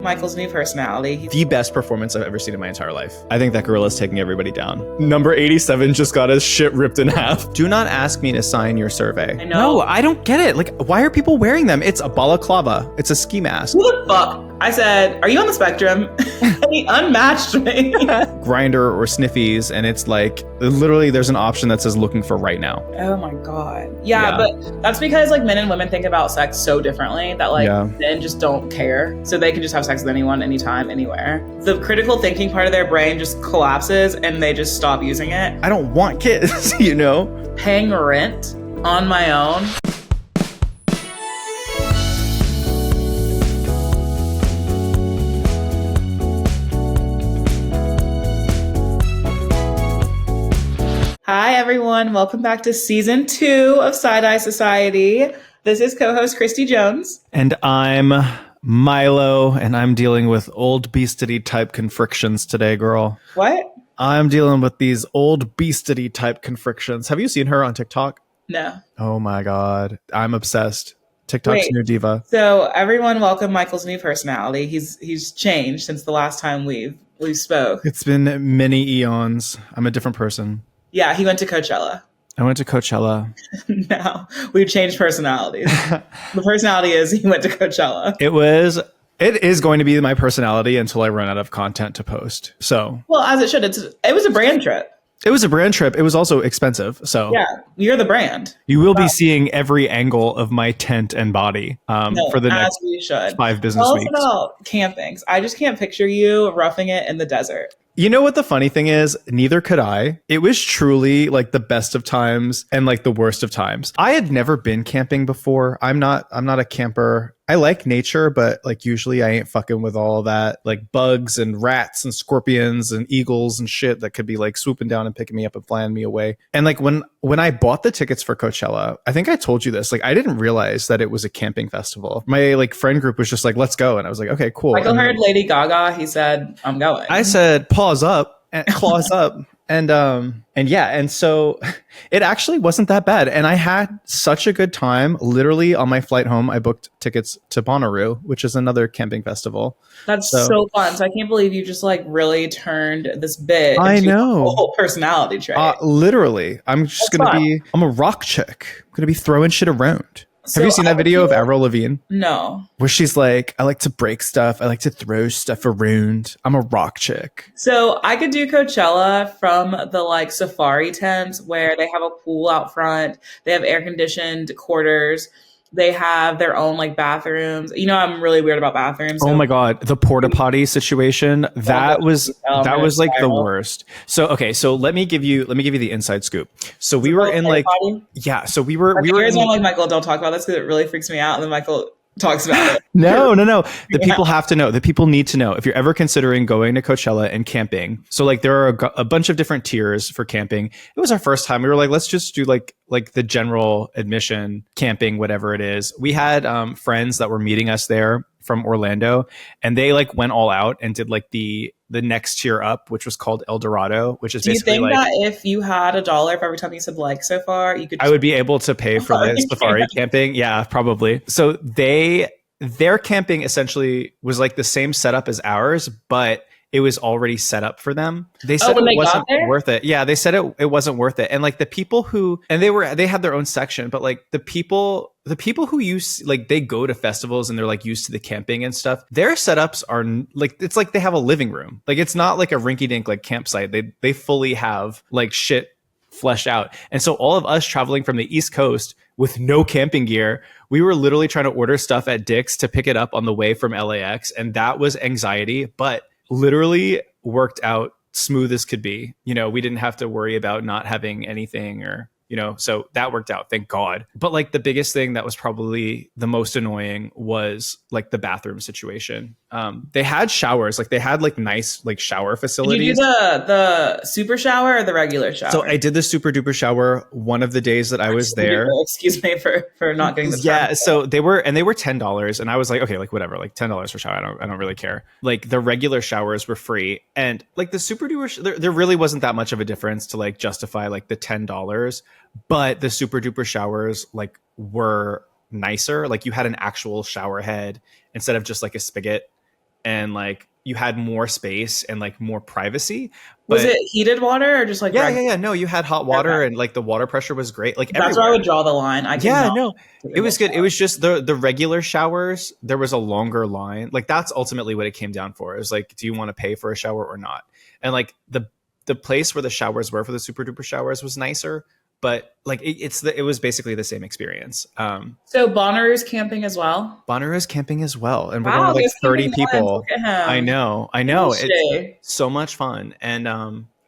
Michael's new personality. The best performance I've ever seen in my entire life. I think that gorilla's taking everybody down. Number 87 just got his shit ripped in half. Do not ask me to sign your survey. I know. No, I don't get it. Like, why are people wearing them? It's a balaclava. It's a ski mask. Who the fuck? I said, are you on the spectrum? And he unmatched me. Grinder or Sniffies, and it's like, literally there's an option that says looking for right now. Oh my God. Yeah, but that's because like men and women think about sex so differently that like men just don't care. So they can just have sex with anyone, anytime, anywhere. The critical thinking part of their brain just collapses and they just stop using it. I don't want kids, you know? Paying rent on my own. Hi, everyone. Welcome back to season 2 of Side Eye Society. This is co-host Christy Jones. And I'm Milo, and I'm dealing with old beastity type confrictions today, girl. What? I'm dealing with these old beastity type confrictions. Have you seen her on TikTok? No. Oh my God. I'm obsessed. TikTok's new diva. So everyone welcome Michael's new personality. He's changed since the last time we spoke. It's been many eons. I'm a different person. Yeah, he went to Coachella. I went to Coachella. Now we've changed personalities. The personality is he went to Coachella. It is going to be my personality until I run out of content to post. So, well, as it should. It was a brand trip. It was a brand trip. It was also expensive. So yeah, you're the brand. You will be seeing every angle of my tent and body for the next 5 business weeks. Tell us about camping. I just can't picture you roughing it in the desert. You know what the funny thing is? Neither could I. It was truly like the best of times and like the worst of times. I had never been camping before. I'm not a camper. I like nature, but like usually I ain't fucking with all that like bugs and rats and scorpions and eagles and shit that could be like swooping down and picking me up and flying me away. And like when I bought the tickets for Coachella, I think I told you this, like I didn't realize that it was a camping festival. My like friend group was just like, let's go. And I was like, okay, cool. Michael heard Lady Gaga. He said, I'm going. I said, pause up and claws up. And so it actually wasn't that bad. And I had such a good time. Literally on my flight home, I booked tickets to Bonnaroo, which is another camping festival. That's so fun. So I can't believe you just like really turned this bit into a whole personality trait. Literally. I'm a rock chick. I'm going to be throwing shit around. Have you seen that video of Avril Lavigne? No. Where she's like, I like to break stuff. I like to throw stuff around. I'm a rock chick. So I could do Coachella from the like safari tents where they have a pool out front. They have air conditioned quarters. They have their own like bathrooms. You know, I'm really weird about bathrooms. Oh my God. The porta potty situation. That was like the worst. So, okay. So let me give you the inside scoop. So we were in like, so we were in like, Michael, don't talk about this because it really freaks me out. And then Michael talks about it. No. The people have to know. The people need to know if you're ever considering going to Coachella and camping. So like there are a bunch of different tiers for camping. It was our first time. We were like, let's just do like the general admission camping, whatever it is. We had friends that were meeting us there from Orlando, and they like went all out and did like the next tier up, which was called El Dorado, which is basically like. Do you think that if you had $1 for every time you said like so far, you could? I would be able to pay for the safari camping. Yeah, probably. So their camping essentially was like the same setup as ours, but it was already set up for them. They said it wasn't worth it. Yeah, they said it wasn't worth it. And like the people who, and they had their own section, but like the people who use, like they go to festivals and they're like used to the camping and stuff, their setups are like, it's like they have a living room. Like it's not like a rinky dink like campsite. They fully have like shit fleshed out. And so all of us traveling from the East Coast with no camping gear, we were literally trying to order stuff at Dick's to pick it up on the way from LAX. And that was anxiety, but literally worked out smooth as could be. You know, we didn't have to worry about not having anything or, you know, so that worked out, thank God. But like the biggest thing that was probably the most annoying was like the bathroom situation. They had showers, like they had like nice like shower facilities. Did you do the super shower or the regular shower? So I did the super duper shower one of the days that I was there. Excuse me for not getting the term. Yeah, so they were $10, and I was like, okay, like whatever, like $10 for shower. I don't really care. Like the regular showers were free, and like the super duper, there really wasn't that much of a difference to like justify like the $10. But the super duper showers like were nicer. Like you had an actual shower head instead of just like a spigot. and like you had more space and like more privacy. Was it heated water or just like yeah? No, you had hot water and like the water pressure was great. Like that's where I would draw the line. It was good. It was just the regular showers. There was a longer line. Like that's ultimately what it came down for. It was like, do you want to pay for a shower or not? And like the place where the showers were for the super duper showers was nicer, but like it was basically the same experience. So Bonnaroo's camping as well. Bonnaroo's camping as well, and we're going with like 30 people. I know. It's so much fun, and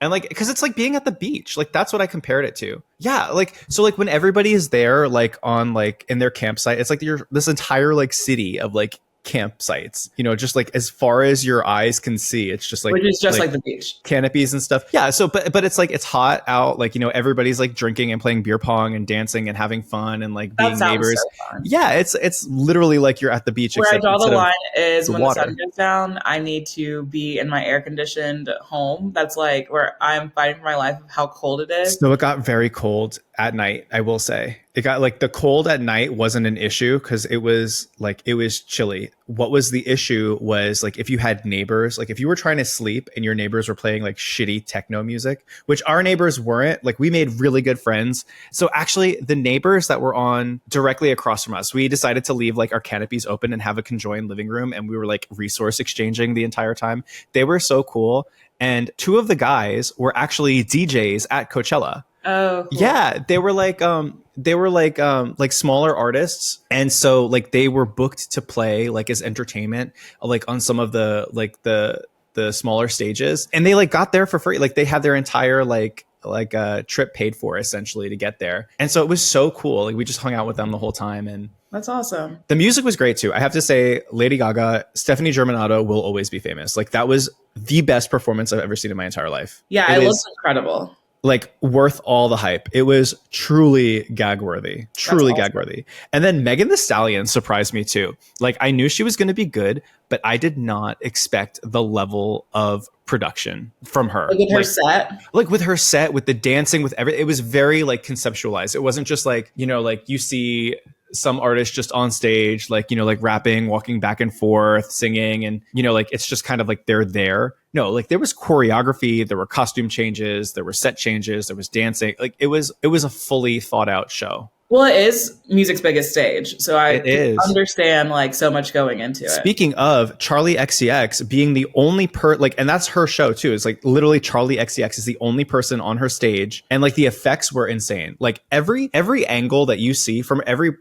like because it's like being at the beach. Like that's what I compared it to. Yeah, like so like when everybody is there, like on like in their campsite, it's like you're this entire like city of like campsites, you know, just like as far as your eyes can see, it's just like, which is just like the beach, canopies and stuff. Yeah. So but it's like it's hot out, like, you know, everybody's like drinking and playing beer pong and dancing and having fun and like being neighbors. So yeah, it's literally like you're at the beach. Where I draw the line is when the sun goes down, I need to be in my air conditioned home. That's like where I'm fighting for my life of how cold it is. So it got very cold at night, I will say. It got like the cold at night wasn't an issue because it was chilly. What was the issue was like if you had neighbors, like if you were trying to sleep and your neighbors were playing like shitty techno music, which our neighbors weren't. Like we made really good friends. So actually the neighbors that were on directly across from us, we decided to leave like our canopies open and have a conjoined living room, and we were like resource exchanging the entire time. They were so cool. And two of the guys were actually DJs at Coachella. Oh, cool. Yeah, they were like smaller artists, and so like they were booked to play like as entertainment, like on some of the like the smaller stages, and they like got there for free. Like they had their entire like trip paid for essentially to get there, and so it was so cool. Like we just hung out with them the whole time, and that's awesome. The music was great too. I have to say, Lady Gaga, Stephanie Germanato will always be famous. Like that was the best performance I've ever seen in my entire life. Yeah, it was incredible. Like worth all the hype. It was truly gag worthy, truly gag worthy. And then Megan Thee Stallion surprised me too. Like I knew she was going to be good, but I did not expect the level of production from her. Like with her set? Like with her set, with the dancing, with everything. It was very like conceptualized. It wasn't just like, you know, like you see some artists just on stage, like, you know, like rapping, walking back and forth, singing, and, you know, like it's just kind of like they're there. No, like there was choreography, there were costume changes, there were set changes, there was dancing. Like it was a fully thought out show. Well, it is music's biggest stage, so I understand like so much going into it. Speaking of Charli XCX being the only and that's her show too. It's like literally Charli XCX is the only person on her stage, and like the effects were insane. Like every angle that you see from every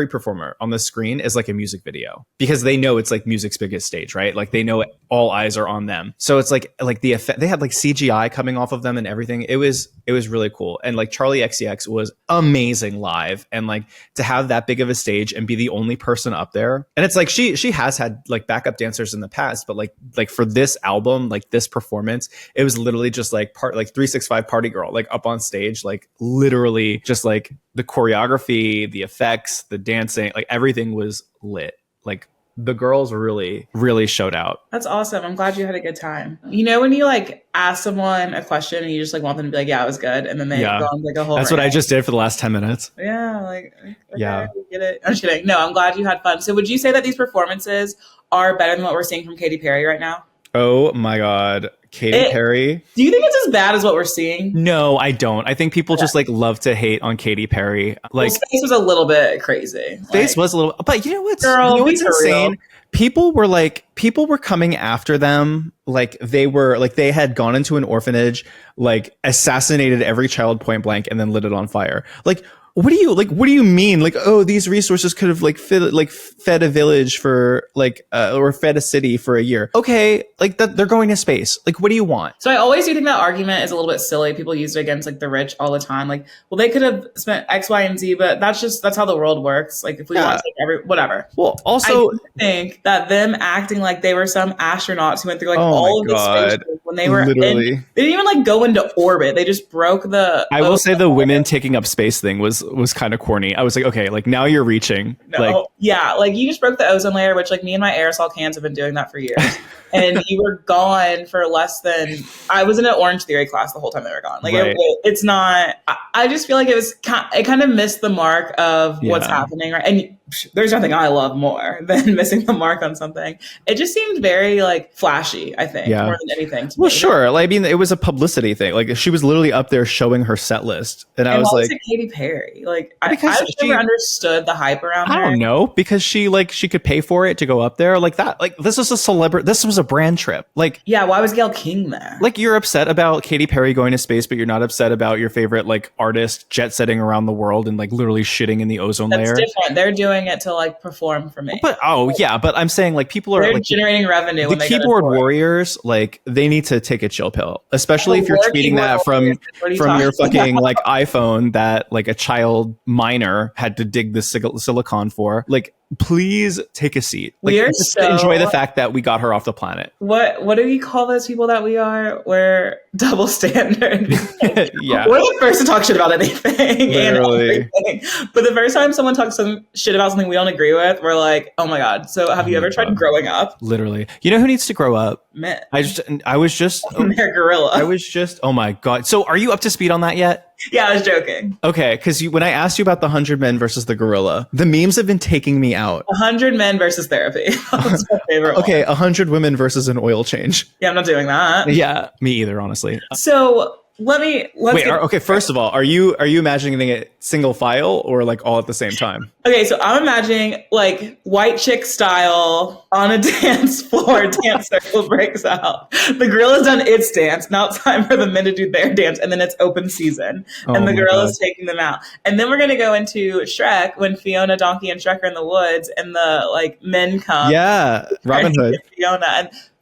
performer on the screen is like a music video, because they know it's like music's biggest stage, right? Like they know all eyes are on them. So it's like the effect, they had like CGI coming off of them and everything. It was really cool, and like Charli XCX was amazing live. And like to have that big of a stage and be the only person up there, and it's like she has had like backup dancers in the past, but like for this album, like this performance, it was literally just like 365 party girl, like up on stage, like literally just like the choreography, the effects, the dancing, like everything was lit. Like the girls really, really showed out. That's awesome. I'm glad you had a good time. You know, when you like ask someone a question and you just like want them to be like, yeah, it was good. And then they go on like a whole That's what I just did for the last 10 minutes. Yeah. Like, okay, yeah. Get it. I'm just kidding. No, I'm glad you had fun. So would you say that these performances are better than what we're seeing from Katy Perry right now? Oh my God. Katy Perry. Do you think it's as bad as what we're seeing? No, I don't. I think people just like love to hate on Katy Perry. Like Space was a little bit crazy. Space was a little, but you know what's insane? Real. People were coming after them like they had gone into an orphanage, like assassinated every child point blank, and then lit it on fire. Like, what do you mean? Like, oh, these resources could have fed a village for or fed a city for a year. Okay, like that they're going to space. Like, what do you want? So I always do think that argument is a little bit silly. People use it against like the rich all the time. Like, well, they could have spent X, Y, and Z, but that's how the world works. Like, if we want to whatever. Well, also I think that them acting like they were some astronauts who went through like all of the space when when they were literally. They didn't even like go into orbit. They just broke the. I will say the women taking up space thing was kind of corny. I was like, okay, like now you're reaching. No, like, yeah, like you just broke the ozone layer, which like me and my aerosol cans have been doing that for years. And you were gone for less than. I was in an Orange Theory class the whole time they were gone. Like it's not. I just feel like it kind of missed the mark of what's happening, right? And there's nothing I love more than missing the mark on something. It just seemed very like flashy, I think, more than anything. Well, sure. Like, I mean, it was a publicity thing. Like she was literally up there showing her set list, and I was like, Katy Perry. Like I've never understood the hype around her. I don't know, because she could pay for it to go up there like that. Like this was a celebrity. This was a brand trip. Like, yeah, why was Gayle King there? Like you're upset about Katy Perry going to space, but you're not upset about your favorite like artist jet setting around the world and like literally shitting in the ozone layer. That's different. They're doing it to like perform for me. But but I'm saying like people are they're like generating revenue. The keyboard warriors, like they need to take a chill pill, especially if you're tweeting that from your fucking like iPhone that like a child minor had to dig the silicon for. Like, please take a seat. Like, just enjoy the fact that we got her off the planet. What do we call those people that we are? We're double standard. Yeah, we're the first to talk shit about anything. Literally. And everything. But the first time someone talks some shit about something we don't agree with, we're like, oh my god. So have you ever tried growing up? Literally. You know who needs to grow up? Men. I was just they're gorilla. I was just oh my god. So are you up to speed on that yet? Yeah, I was joking. Okay, because when I asked you about the 100 men versus the gorilla, the memes have been taking me out. 100 men versus therapy. That's my favorite. Okay, 100 women versus an oil change. Yeah, I'm not doing that. Yeah, me either, honestly. So let's first of all, are you imagining it single file or like all at the same time? Okay, so I'm imagining like white chick style on a dance floor, dance circle breaks out. The gorilla's done its dance. Now it's time for the men to do their dance, and then it's open season. And the gorilla's taking them out. And then we're gonna go into Shrek when Fiona, Donkey, and Shrek are in the woods and the like men come. Yeah, Robin Hood.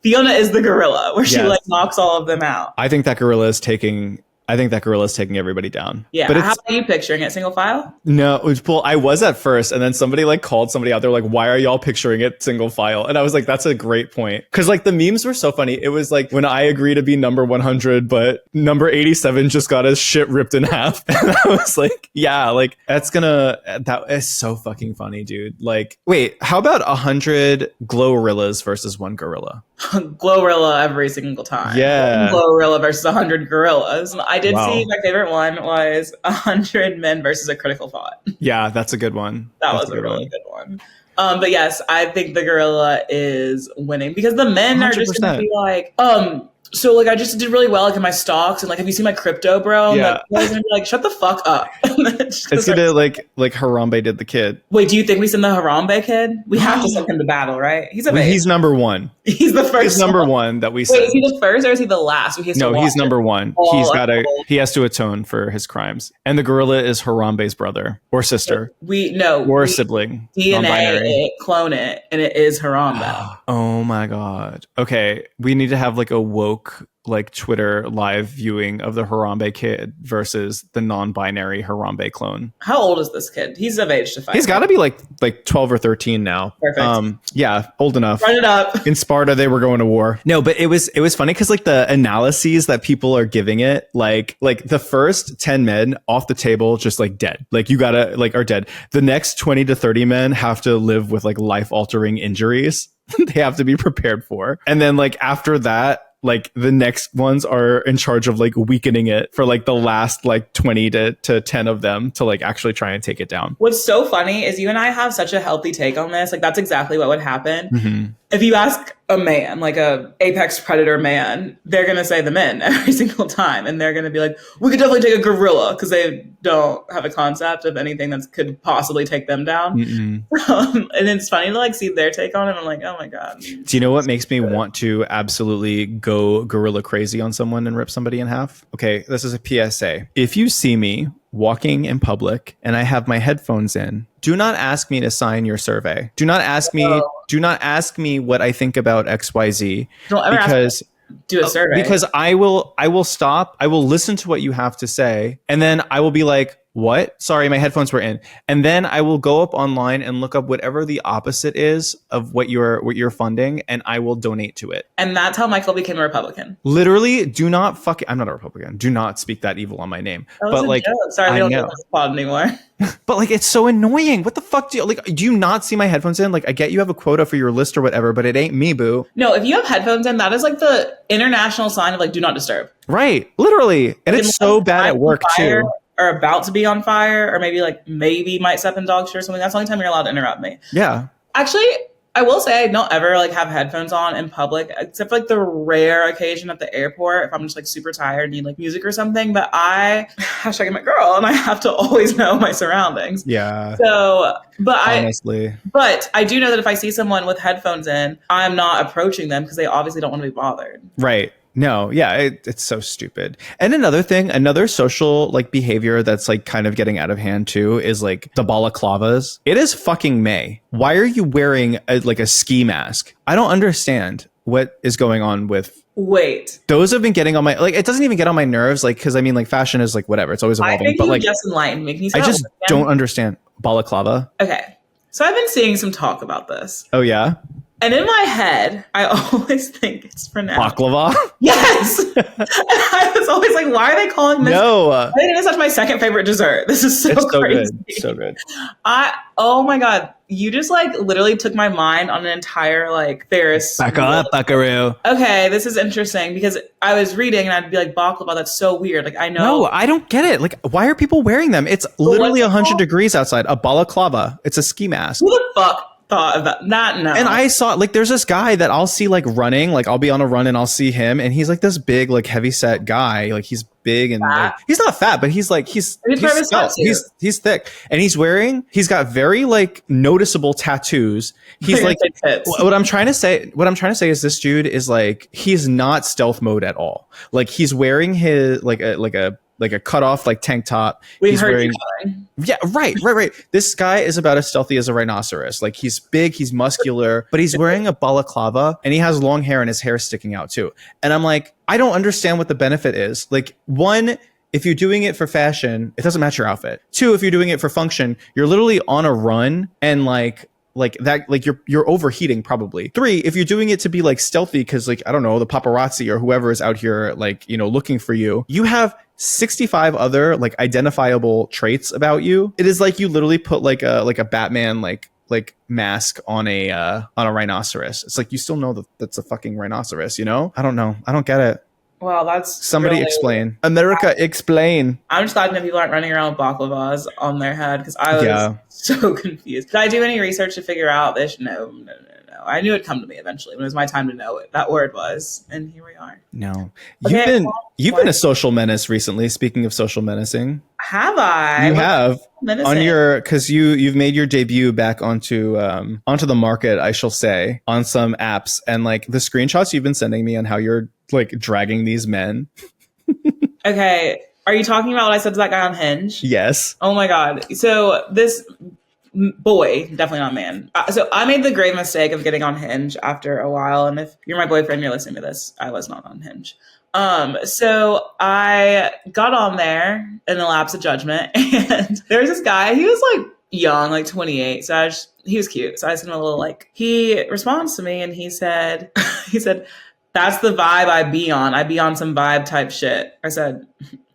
Fiona is the gorilla where she like knocks all of them out. I think that gorilla is taking everybody down. Yeah. But how are you picturing it? Single file? No, well, I was at first, and then somebody like called somebody out. They're like, why are y'all picturing it single file? And I was like, that's a great point. Cause like the memes were so funny. It was like when I agree to be number 100, but number 87 just got his shit ripped in half. And I was like, yeah, like that is so fucking funny, dude. Like, wait, how about 100 Glorilla versus one gorilla? Glorilla every single time. Yeah. Glorilla versus 100 gorillas. I did see my favorite one was 100 men versus a critical thought. Yeah, that's a good one. That was a really good one. But yes, I think the gorilla is winning because the men 100%. Are just going to be like, so like I just did really well like in my stocks and like have you seen my crypto, bro? Yeah. Like, gonna be like, shut the fuck up. It's gonna like Harambe did the kid. Wait, do you think we send the Harambe kid? We have to send him to battle, right? He's number one. He's the first. He's number one that we send. Wait, is he the first or is he the last? He's number one. He has to atone for his crimes. And the gorilla is Harambe's brother or sister. Or sibling. DNA clone it, and it is Harambe. Oh my god. Okay, we need to have like a woke like Twitter live viewing of the Harambe kid versus the non-binary Harambe clone. How old is this kid? He's of age to fight. He's got to be like 12 or 13 now. Perfect. Yeah, old enough. Run it up. In Sparta, they were going to war. No, but it was funny because like the analyses that people are giving it, like the first 10 men off the table, just like dead. Like you gotta like are dead. The next 20 to 30 men have to live with like life-altering injuries. They have to be prepared for. And then like after that, like the next ones are in charge of like weakening it for like the last like 20 to 10 of them to like actually try and take it down. What's so funny is you and I have such a healthy take on this. Like that's exactly what would happen. Mm-hmm. If you ask a man, like a apex predator man, they're going to say the men every single time. And they're going to be like, we could definitely take a gorilla because they don't have a concept of anything that could possibly take them down. And it's funny to like see their take on it. I'm like, oh my God. Do you know what makes me want to absolutely go gorilla crazy on someone and rip somebody in half? Okay, this is a PSA. If you see me walking in public and I have my headphones in, do not ask me to sign your survey. Do not ask me what I think about XYZ. Don't ever ask me. Do a survey. Because I will stop. I will listen to what you have to say. And then I will be like, what? Sorry, my headphones were in. And then I will go up online and look up whatever the opposite is of what you're funding, and I will donate to it. And that's how Michael became a Republican. Literally, do not I'm not a Republican. Do not speak that evil on my name. That was but like, joke. Sorry, we don't do this pod anymore. But like, it's so annoying. What the fuck do you not see my headphones in? Like, I get you have a quota for your list or whatever, but it ain't me, boo. No, if you have headphones in, that is like the international sign of like, do not disturb. Right. Literally. And it's so bad at work too. Or about to be on fire, or maybe might step in dog shit or something. That's the only time you're allowed to interrupt me. Yeah. Actually, I will say I don't ever like have headphones on in public, except for like the rare occasion at the airport if I'm just like super tired and need like music or something. But I'm a girl and I have to always know my surroundings. Yeah. So, honestly, but I do know that if I see someone with headphones in, I'm not approaching them because they obviously don't want to be bothered. Right. No, yeah, it's so stupid. And another social like behavior that's like kind of getting out of hand too is like the balaclavas. It is fucking May. Why are you wearing a ski mask? I don't understand what is going on with. Wait, those have been getting on my it doesn't even get on my nerves because I mean like fashion is like whatever, it's always evolving. I think but you like just enlightened me. Can you I just don't understand balaclava. Okay, so I've been seeing some talk about this. Oh yeah. And in my head, I always think it's pronounced baklava. Yes. And I was always like, why are they calling this? No. I think it's such my second favorite dessert. This is so crazy. Good. So good. Oh my God. You just like literally took my mind on an entire like Ferris. Back up, buckaroo. Okay, this is interesting because I was reading and I'd be like, baklava, that's so weird. Like I know. No, I don't get it. Like, why are people wearing them? It's literally 100 degrees outside. A balaclava. It's a ski mask. Who the fuck thought of that? Not no. And I saw like there's this guy that I'll see like running, like I'll be on a run and I'll see him and he's like this big like heavy set guy, like he's big and like, he's not fat, but he's like he's thick and he's got very like noticeable tattoos. He's like what I'm trying to say is this dude is like he's not stealth mode at all. Like he's wearing his like a cut off like tank top. We've heard yeah, right. This guy is about as stealthy as a rhinoceros. Like he's big, he's muscular, but he's wearing a balaclava and he has long hair and his hair sticking out too. And I'm like, I don't understand what the benefit is. Like one, if you're doing it for fashion, it doesn't match your outfit. Two, if you're doing it for function, you're literally on a run and like that, like you're overheating probably. Three, if you're doing it to be like stealthy because like, I don't know, the paparazzi or whoever is out here like, you know, looking for you, you have 65 other like identifiable traits about you. It is like you literally put like a Batman like mask on a rhinoceros. It's like you still know that that's a fucking rhinoceros, you know? I don't know. I don't get it. Well, that's somebody really, explain. America, explain. I'm just glad that people aren't running around with baklavas on their head because I was so confused. Did I do any research to figure out this? No. I knew it'd come to me eventually when it was my time to know what that word was, and here we are. No, you've been a social menace recently. Speaking of social menacing, have I? You have on your because you've made your debut back onto the market, I shall say, on some apps, and like the screenshots you've been sending me on how you're like dragging these men. Okay, are you talking about what I said to that guy on Hinge? Yes. Oh my God! So this boy, definitely not man. So I made the grave mistake of getting on Hinge after a while. And if you're my boyfriend, you're listening to this, I was not on Hinge. So I got on there in the lapse of judgment and there was this guy, he was like young, like 28. So he was cute. So I sent him a little like, he responds to me and he said, that's the vibe I be on. I be on some vibe type shit. I said,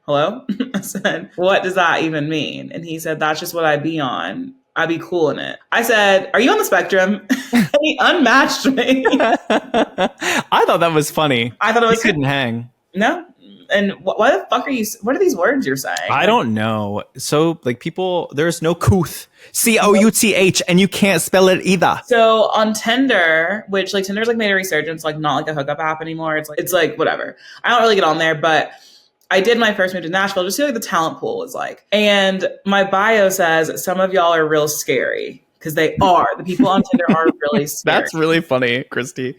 hello? I said, what does that even mean? And he said, that's just what I be on. I'd be cool in it. I said, are you on the spectrum? And he unmatched me. I thought that was funny. I thought it was. You couldn't hang. No. And why the fuck what are these words you're saying? I don't know. So like people, there's no couth. Couth, and you can't spell it either. So on Tinder, which like Tinder's like made a resurgence, like not like a hookup app anymore. It's like whatever. I don't really get on there, but I did my first move to Nashville just to see what the talent pool was like. And my bio says, some of y'all are real scary. Because they are. The people on Tinder are really scary. That's really funny, Christy.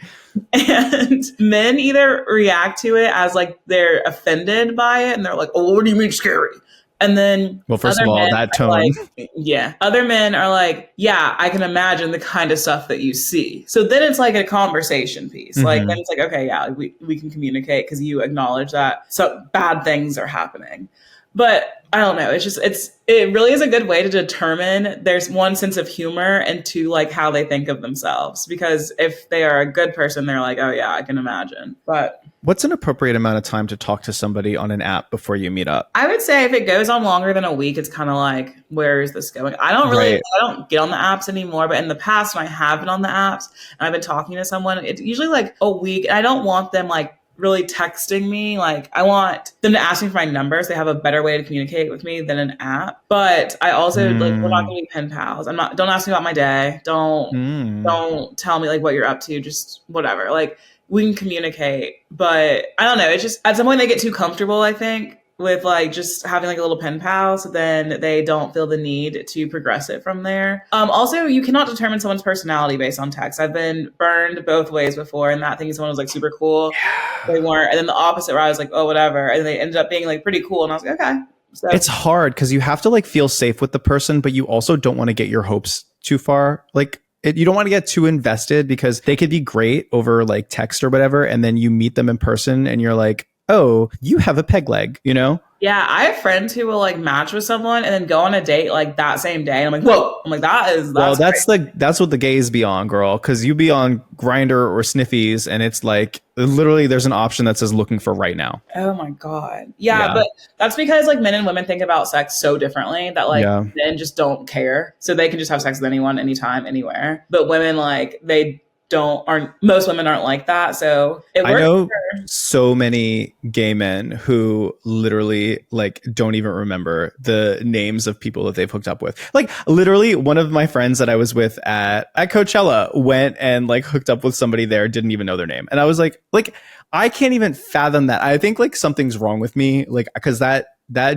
And men either react to it as like they're offended by it. And they're like, oh, what do you mean scary? And then, well, first of all, that tone. Like, yeah. Other men are like, yeah, I can imagine the kind of stuff that you see. So then it's like a conversation piece. Mm-hmm. Like, then it's like, okay, yeah, we can communicate because you acknowledge that so bad things are happening. But I don't know. It really is a good way to determine there's one, sense of humor, and two, like how they think of themselves. Because if they are a good person, they're like, oh yeah, I can imagine. But what's an appropriate amount of time to talk to somebody on an app before you meet up? I would say if it goes on longer than a week, it's kind of like, where is this going? I don't get on the apps anymore, but in the past when I have been on the apps and I've been talking to someone, it's usually like a week. And I don't want them like really texting me. Like I want them to ask me for my number so they have a better way to communicate with me than an app. But I also like, we're not gonna be pen pals. Don't ask me about my day. Don't tell me like what you're up to, just whatever. Like we can communicate. But I don't know, it's just at some point they get too comfortable, I think, with like just having like a little pen pal, so then they don't feel the need to progress it from there. Also, you cannot determine someone's personality based on text. I've been burned both ways before, and that thinking someone was like super cool, they weren't, and then the opposite where I was like, oh whatever, and they ended up being like pretty cool, and I was like, okay. So it's hard because you have to like feel safe with the person, but you also don't want to get your hopes too far. Like you don't want to get too invested because they could be great over like text or whatever, and then you meet them in person and you're like, oh, you have a peg leg, you know? Yeah, I have friends who will like match with someone and then go on a date like that same day. And I'm like, whoa! I'm like, that's what the gays be on, girl. Because you be on Grindr or Sniffies, and it's like literally there's an option that says looking for right now. Oh my god, yeah. But that's because like men and women think about sex so differently that like men just don't care, so they can just have sex with anyone, anytime, anywhere. But women like most women aren't like that. So I know so many gay men who literally like don't even remember the names of people that they've hooked up with. Like literally one of my friends that I was with at Coachella went and like hooked up with somebody there, didn't even know their name. And I was like, I can't even fathom that. I think like something's wrong with me. Like, cause that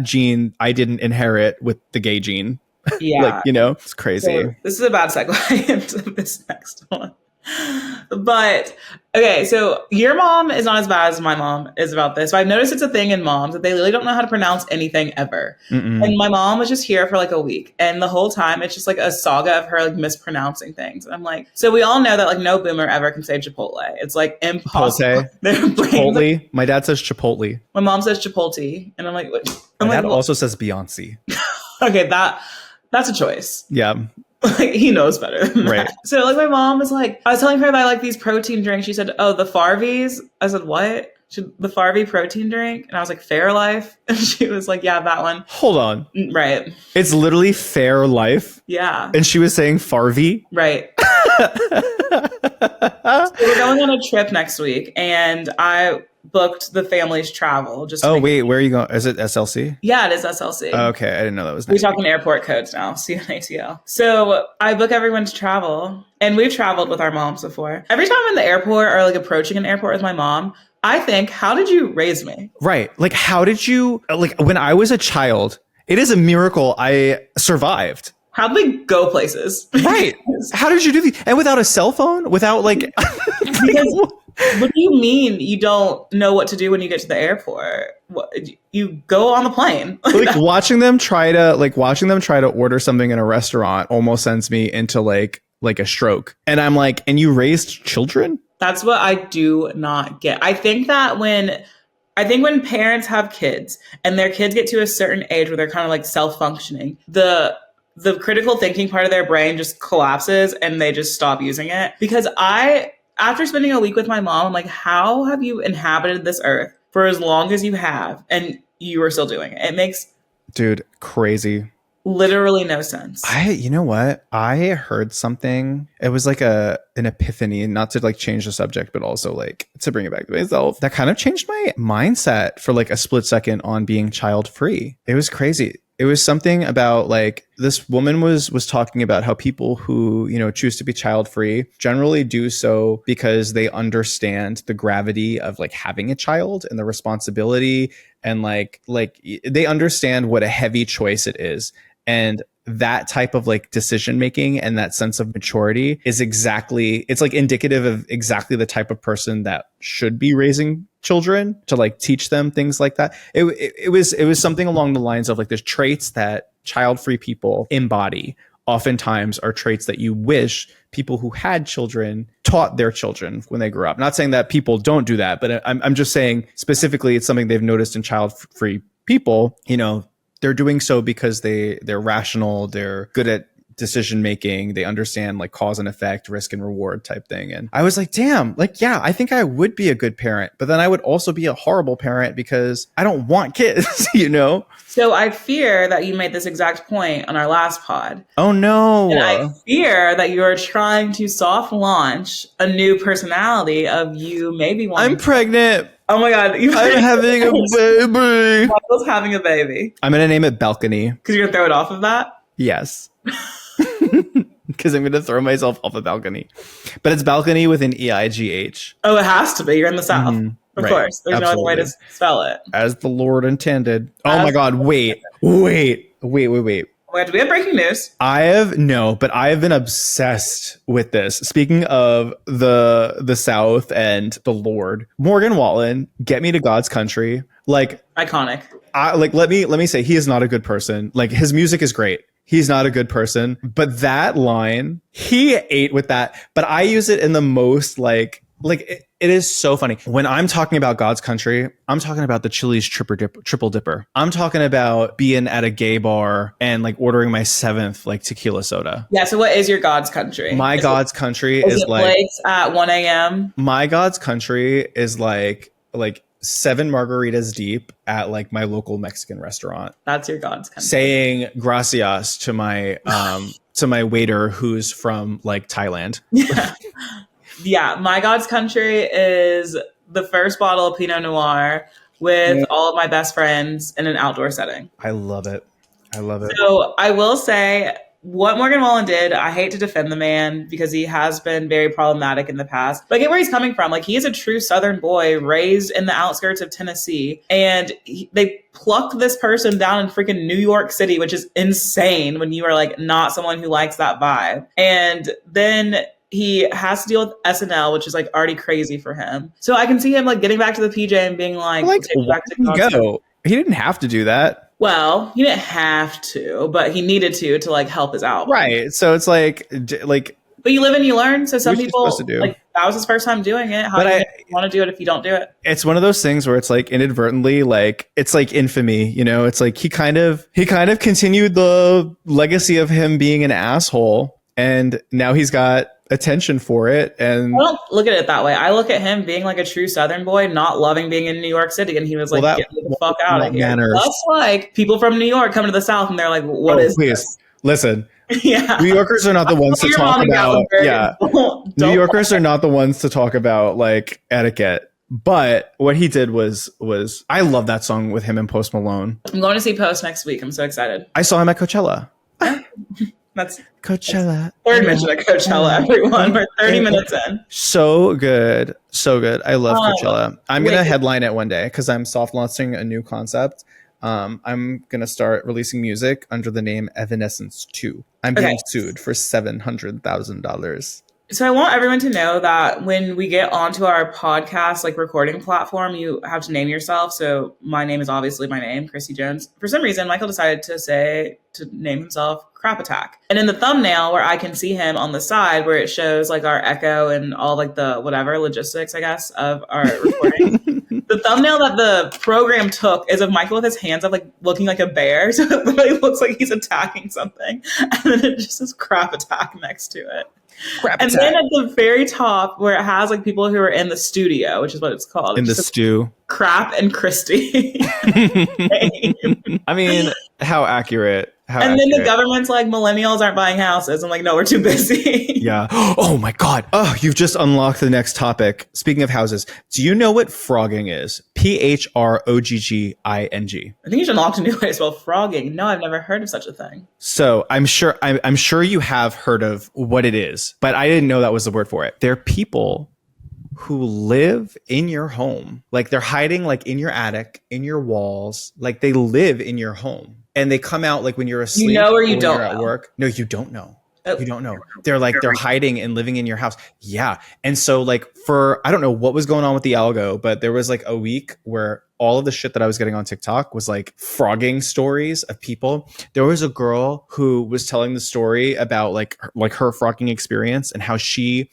gene I didn't inherit with the gay gene. Yeah. Like, you know, it's crazy. So this is a bad segue into this next one. But okay, so your mom is not as bad as my mom is about this. But I've noticed it's a thing in moms that they really don't know how to pronounce anything ever. Mm-mm. And my mom was just here for like a week, and the whole time it's just like a saga of her like mispronouncing things. And I'm like, so we all know that like no boomer ever can say Chipotle. It's like impossible. Chipotle. My dad says Chipotle. My mom says Chipotle, and I'm like, what? My dad also says Beyonce. Okay, that's a choice. Yeah. Like he knows better than that. Right. So like my mom was like, I was telling her that I like these protein drinks. She said, oh, the Farvies. I said, what? The Farvie protein drink? And I was like, Fairlife. And she was like, yeah, that one. Hold on. Right. It's literally Fairlife. Yeah. And she was saying Farvie. Right. So we're going on a trip next week, and I booked the family's travel. Wait, where are you going? Is it SLC? Yeah, it is SLC. Oh, okay, I didn't know that was. We talking airport codes now. CNATL. So I book everyone's travel, and we've traveled with our moms before. Every time I'm in the airport or like approaching an airport with my mom, I think, how did you raise me? Right. Like, how did you, like, when I was a child, it is a miracle I survived. How'd we go places? Right. How did you do these? And without a cell phone? Without like... Because what do you mean you don't know what to do when you get to the airport? You go on the plane. Like watching them try to order something in a restaurant almost sends me into like a stroke. And I'm like, and you raised children? That's what I do not get. I think when parents have kids and their kids get to a certain age where they're kind of like self-functioning, the critical thinking part of their brain just collapses and they just stop using it. Because after spending a week with my mom, I'm like, how have you inhabited this earth for as long as you have and you are still doing it? It makes crazy. Literally no sense. You know what? I heard something. It was like an epiphany, not to like change the subject, but also like to bring it back to myself. That kind of changed my mindset for like a split second on being child free. It was crazy. It was something about like this woman was talking about how people who, you know, choose to be child free generally do so because they understand the gravity of like having a child and the responsibility, and like they understand what a heavy choice it is. And that type of like decision making and that sense of maturity is it's like indicative of exactly the type of person that should be raising children, to like teach them things like that. It was something along the lines of like there's traits that child-free people embody oftentimes are traits that you wish people who had children taught their children when they grew up. Not saying that people don't do that, but I'm just saying specifically it's something they've noticed in child-free people, you know, they're doing so because they're rational, they're good at decision making, they understand like cause and effect, risk and reward type thing. And I was like, damn, like, yeah, I think I would be a good parent, but then I would also be a horrible parent because I don't want kids, you know? So I fear that you made this exact point on our last pod. Oh no. And I fear that you are trying to soft launch a new personality of you maybe wanting. I'm pregnant. Oh my God. I'm having a baby. Michael's having a baby. I'm going to name it Balcony. Because you're going to throw it off of that? Yes. Because I'm going to throw myself off a balcony. But it's balcony with an EIGH. Oh, it has to be. You're in the South. Of course. There's no other way to spell it. As the Lord intended. Oh my God. Wait. Oh my God, do we have breaking news? I have been obsessed with this. Speaking of the South and the Lord, Morgan Wallen, Get Me to God's Country. Like, iconic. Let me say, he is not a good person. Like, his music is great. He's not a good person. But that line, he ate with that. But I use it in the most it is so funny. When I'm talking about God's Country, I'm talking about the Chili's triple dipper. I'm talking about being at a gay bar and like ordering my 7th like tequila soda. Yeah. So what is your God's Country? My God's Country is like Blake's at 1 a.m. My God's Country is like 7 margaritas deep at like my local Mexican restaurant. That's your God's Country. Saying gracias to my to my waiter who's from like Thailand. Yeah, my God's Country is the first bottle of Pinot Noir with all of my best friends in an outdoor setting. I love it. So I will say what Morgan Wallen did, I hate to defend the man because he has been very problematic in the past. But I get where he's coming from. Like, he is a true Southern boy raised in the outskirts of Tennessee. And they plucked this person down in freaking New York City, which is insane when you are like not someone who likes that vibe. And then he has to deal with SNL, which is like already crazy for him. So I can see him like getting back to the PJ and being like back to go. He didn't have to do that. Well, he didn't have to, but he needed to like help his album. Right. So it's like. But you live and you learn. So some people like that was his first time doing it. How do you want to do it if you don't do it? It's one of those things where it's like inadvertently, like it's like infamy, you know. It's like he kind of continued the legacy of him being an asshole, and now he's got attention for it. And I don't look at it that way. I look at him being like a true Southern boy, not loving being in New York City, and he was like, "Get me the fuck out of here." Manners. That's like people from New York coming to the South, and they're like, "What is this?" Listen. Yeah. New Yorkers are not the ones to talk about. Yeah. New Yorkers are not the ones to talk about like etiquette. But what he did was I love that song with him and Post Malone. I'm going to see Post next week. I'm so excited. I saw him at Coachella. That's Coachella. Third mention at Coachella, everyone. We're 30 minutes in. So good. I love Coachella. I'm going to headline it one day because I'm soft launching a new concept. I'm going to start releasing music under the name Evanescence 2. I'm being sued for $700,000. So I want everyone to know that when we get onto our podcast, like recording platform, you have to name yourself. So my name is obviously my name, Chrissy Jones. For some reason, Michael decided to name himself Crap Attack. And in the thumbnail where I can see him on the side where it shows like our echo and all like the whatever logistics, I guess, of our recording. The thumbnail that the program took is of Michael with his hands up, like looking like a bear. So it literally looks like he's attacking something. And then it just says Crap Attack next to it. And then at the very top where it has like people who are in the studio, which is what it's called. In the stew. Crap and Christy. I mean, how accurate. Then the government's like, millennials aren't buying houses. I'm like, no, we're too busy. Yeah. Oh my God. Oh, you've just unlocked the next topic. Speaking of houses, do you know what frogging is? PHROGGING. I think you should unlock a new way to spell frogging. No, I've never heard of such a thing. So I'm sure you have heard of what it is, but I didn't know that was the word for it. They're people who live in your home. Like they're hiding like in your attic, in your walls, like they live in your home. And they come out like when you're asleep. You know or you don't know? At work. No, you don't know. You don't know. They're hiding and living in your house. Yeah. And so like I don't know what was going on with the algo, but there was like a week where all of the shit that I was getting on TikTok was like frogging stories of people. There was a girl who was telling the story about like her frogging experience and how she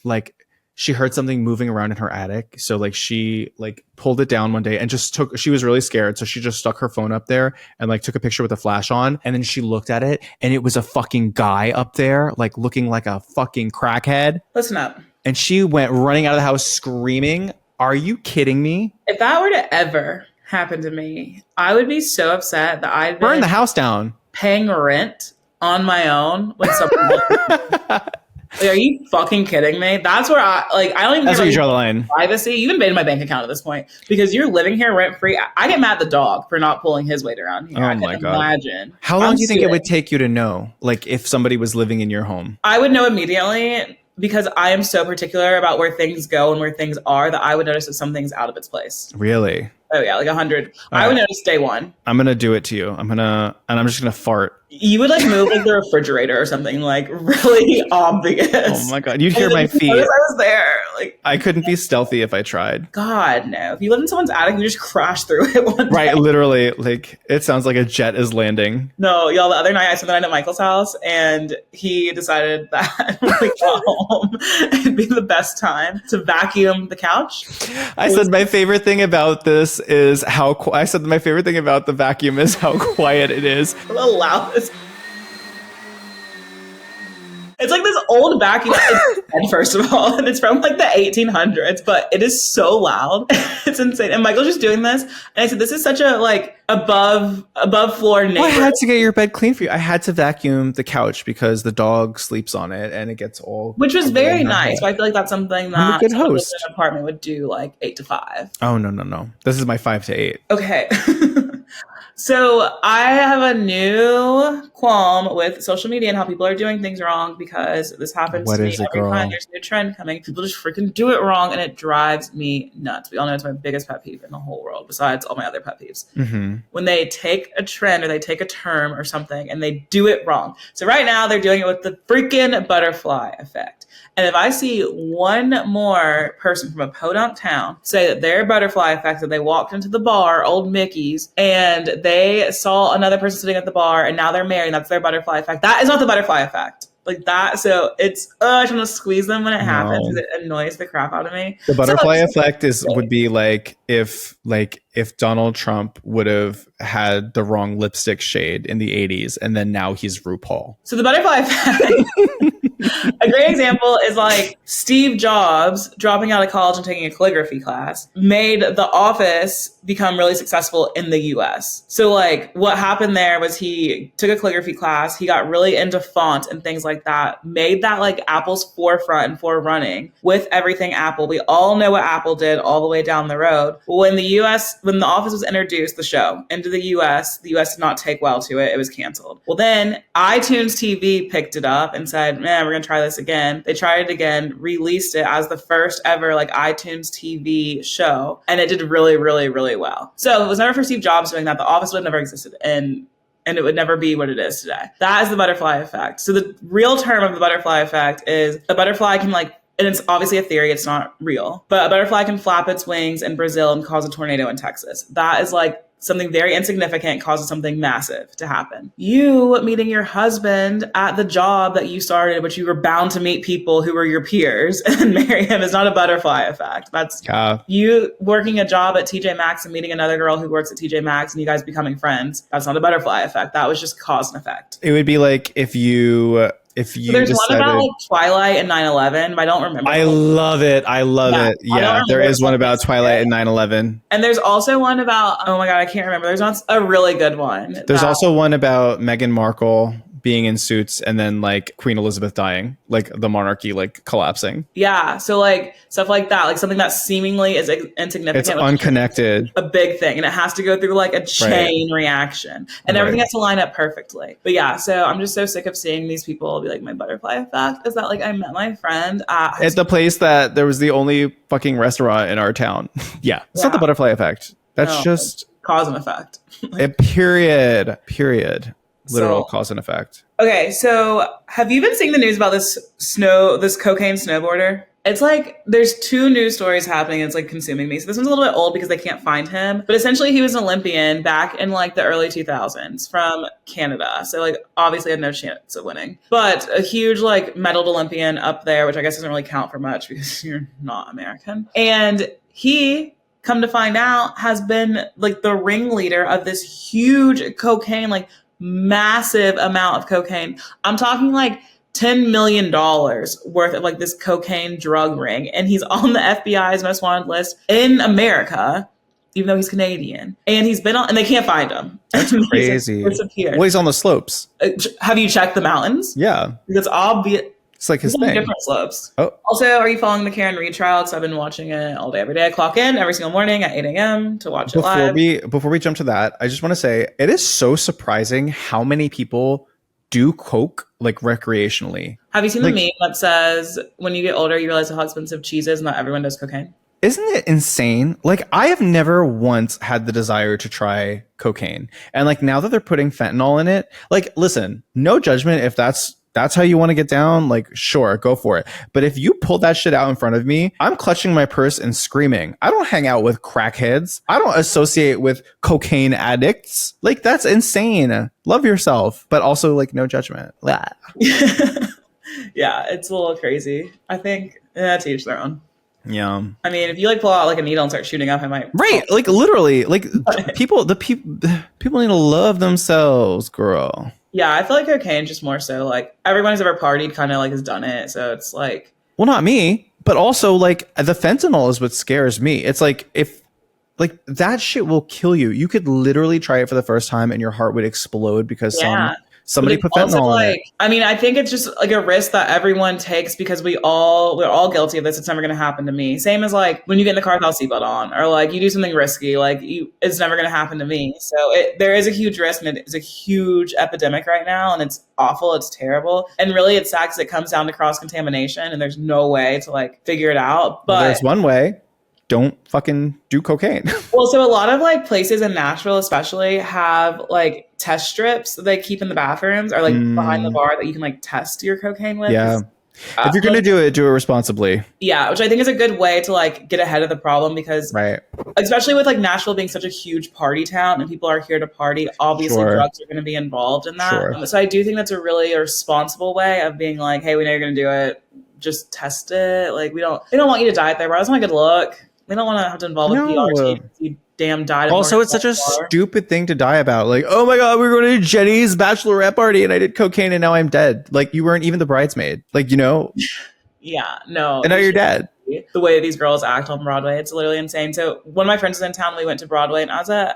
she heard something moving around in her attic. So like she like pulled it down one day and she was really scared. So she just stuck her phone up there and like took a picture with a flash on. And then she looked at it and it was a fucking guy up there, like looking like a fucking crackhead. Listen up. And she went running out of the house screaming, "Are you kidding me?" If that were to ever happen to me, I would be so upset that I'd burn the house down, paying rent on my own when someone like, are you fucking kidding me? That's where I don't even. That's where you draw the line. Privacy. You've invaded my bank account at this point because you're living here rent free. I get mad at the dog for not pulling his weight around here. Oh I my God. Imagine. How long do you think it would take you to know, like, if somebody was living in your home? I would know immediately because I am so particular about where things go and where things are that I would notice if something's out of its place. Really? Oh yeah, like 100. I would notice day one. I'm gonna do it to you. I'm just gonna fart. You would like move like the refrigerator or something like really obvious. Oh my God, you'd hear my feet. I was there. Like I couldn't be stealthy if I tried. God no! If you lived in someone's attic, you just crash through it one day. Right, literally. Like it sounds like a jet is landing. No, y'all. The other night I spent the night at Michael's house, and he decided that when we got home, it'd be the best time to vacuum the couch. I said my favorite thing about this is I said my favorite thing about the vacuum is how quiet it is. The loudest. It's like this old vacuum, first of all, and it's from like the 1800s, but it is so loud. It's insane. And Michael's just doing this. And I said, this is such a like above floor neighbor. Well, I had to get your bed clean for you. I had to vacuum the couch because the dog sleeps on it and it gets all. Which was very nice. But I feel like that's something that a good host. An apartment would do like 8 to 5. Oh, no. This is my 5 to 8. Okay. So I have a new qualm with social media and how people are doing things wrong because this happens to me every time there's a new trend coming. People just freaking do it wrong and it drives me nuts. We all know it's my biggest pet peeve in the whole world besides all my other pet peeves. Mm-hmm. When they take a trend or they take a term or something and they do it wrong. So right now they're doing it with the freaking butterfly effect. And if I see one more person from a podunk town say that their butterfly effect, that they walked into the bar, Old Mickey's, and they saw another person sitting at the bar and now they're married, and that's their butterfly effect. That is not the butterfly effect. Like that. So it's, I just want to squeeze them when it happens because it annoys the crap out of me. The butterfly effect would be like if Donald Trump would have had the wrong lipstick shade in the 80s and then now he's RuPaul. So the butterfly effect. A great example is like Steve Jobs dropping out of college and taking a calligraphy class made The Office become really successful in the US. So like what happened there was he took a calligraphy class, he got really into font and things like that, made that like Apple's forefront and forerunning with everything Apple. We all know what Apple did all the way down the road. When The Office was introduced, the show, into the US did not take well to it. It was canceled. Well, then iTunes TV picked it up and said, man, we're going to try this again. They tried it again, released it as the first ever like iTunes TV show. And it did really, really, really well. So if it was never for Steve Jobs doing that, The Office would have never existed. And it would never be what it is today. That is the butterfly effect. So the real term of the butterfly effect is a butterfly can like, and it's obviously a theory, it's not real, but a butterfly can flap its wings in Brazil and cause a tornado in Texas. That is like something very insignificant causes something massive to happen. You meeting your husband at the job that you started, which you were bound to meet people who were your peers and marry him, is not a butterfly effect. That's you working a job at TJ Maxx and meeting another girl who works at TJ Maxx and you guys becoming friends. That's not a butterfly effect. That was just cause and effect. It would be like if you so there's one about like Twilight and 9/11, but I don't remember. I love it. Yeah, there is one about Twilight and 9/11. And there's also one about, oh my God, I can't remember. There's not a really good one. There's also one about Meghan Markle being in Suits and then like Queen Elizabeth dying, like the monarchy like collapsing. Yeah, so like stuff like that, like something that seemingly is insignificant. It's unconnected. A big thing, and it has to go through like a chain reaction, and everything has to line up perfectly. But yeah, so I'm just so sick of seeing these people be like, my butterfly effect is that like I met my friend at the place that there was the only fucking restaurant in our town. It's not the butterfly effect. That's just cause and effect. Period. Literal cause and effect. Okay, so have you been seeing the news about this cocaine snowboarder? It's like there's 2 news stories happening. It's like consuming me. So this one's a little bit old because they can't find him. But essentially he was an Olympian back in like the early 2000s from Canada. So like obviously had no chance of winning. But a huge like medaled Olympian up there, which I guess doesn't really count for much because you're not American. And he, come to find out, has been like the ringleader of this huge cocaine, like massive amount of cocaine. I'm talking like $10 million worth of like this cocaine drug ring. And he's on the FBI's most wanted list in America, even though he's Canadian. And he's been on, and they can't find him. That's crazy. Well, he's on the slopes. Have you checked the mountains? Yeah. It's obvious. It's like his thing. Different slopes. Oh. Also, are you following the Karen Reed trial? Because I've been watching it all day, every day. I clock in every single morning at 8 a.m. to watch it live. Before we jump to that, I just want to say it is so surprising how many people do coke like recreationally. Have you seen the meme that says when you get older, you realize how expensive cheese is and not everyone does cocaine? Isn't it insane? Like, I have never once had the desire to try cocaine. And like, now that they're putting fentanyl in it, like, listen, no judgment if that's how you want to get down, like, sure, go for it. But if you pull that shit out in front of me, I'm clutching my purse and screaming. I don't hang out with crackheads. I don't associate with cocaine addicts. Like, that's insane. Love yourself, but also like no judgment. Yeah, it's a little crazy. I think to each their own. Yeah. I mean, if you like pull out like a needle and start shooting up, I might. Right. Like literally, like people need to love themselves, girl. Yeah, I feel like cocaine just more so like everyone who's ever partied kind of like has done it. So it's like, well, not me, but also like the fentanyl is what scares me. It's like if like that shit will kill you. You could literally try it for the first time and your heart would explode because somebody put fentanyl in it. I mean, I think it's just like a risk that everyone takes because we're all guilty of this. It's never going to happen to me. Same as like when you get in the car without seatbelt on, or like you do something risky, like it's never going to happen to me. So there is a huge risk, and it is a huge epidemic right now, and it's awful. It's terrible, and really it's sad because it comes down to cross contamination, and there's no way to like figure it out. But there's one way. Don't fucking do cocaine. Well, so a lot of like places in Nashville especially have like test strips that they keep in the bathrooms or like behind the bar that you can like test your cocaine with. Yeah. If you're going to do it responsibly. Yeah, which I think is a good way to like get ahead of the problem because especially with like Nashville being such a huge party town and people are here to party, obviously drugs are going to be involved in that. So I do think that's a really responsible way of being like, hey, we know you're going to do it. Just test it. Like they don't want you to die there, bro. That's not a good look. They don't want to have to involve a PR team. You damn died. Also, it's such a stupid thing to die about. Like, oh my God, we were going to Jenny's bachelorette party and I did cocaine and now I'm dead. Like, you weren't even the bridesmaid. Like, you know? Yeah, no. And now you're dead. The way these girls act on Broadway, it's literally insane. So one of my friends was in town. We went to Broadway, and I was a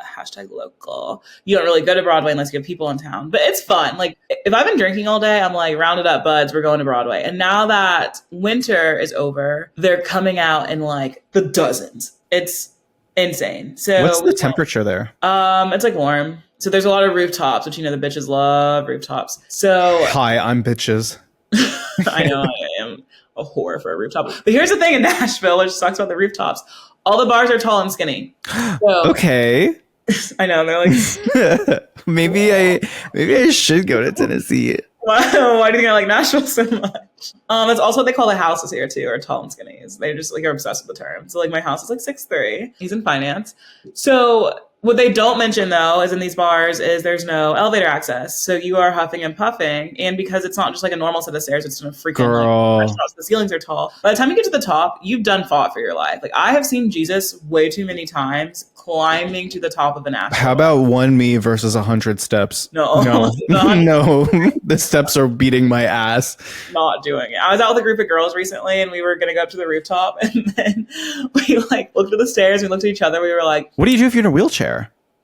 #local. You don't really go to Broadway unless you have people in town, but it's fun. Like if I've been drinking all day, I'm like, round it up, buds. We're going to Broadway. And now that winter is over, they're coming out in like the dozens. It's insane. So what's the temperature there? It's like warm. So there's a lot of rooftops, which you know the bitches love rooftops. So hi, I'm bitches. I know I am a whore for a rooftop. But here's the thing in Nashville, which sucks about the rooftops. All the bars are tall and skinny. So, okay. I know, they're like maybe I should go to Tennessee. Why do you think I like Nashville so much? It's also what they call the houses here too, or tall and skinnies. They just like are obsessed with the term. So like my house is like 6'3". He's in finance. So what they don't mention though is in these bars is there's no elevator access. So you are huffing and puffing. And because it's not just like a normal set of stairs, it's in a freaking like, restaurant. The ceilings are tall. By the time you get to the top, you've done fought for your life. Like I have seen Jesus way too many times climbing to the top of an Nashville. How about 1 me versus 100 steps? No. No. The steps are beating my ass. Not doing it. I was out with a group of girls recently and we were going to go up to the rooftop and then we like looked at the stairs and we looked at each other. We were like, what do you do if you're in a wheelchair?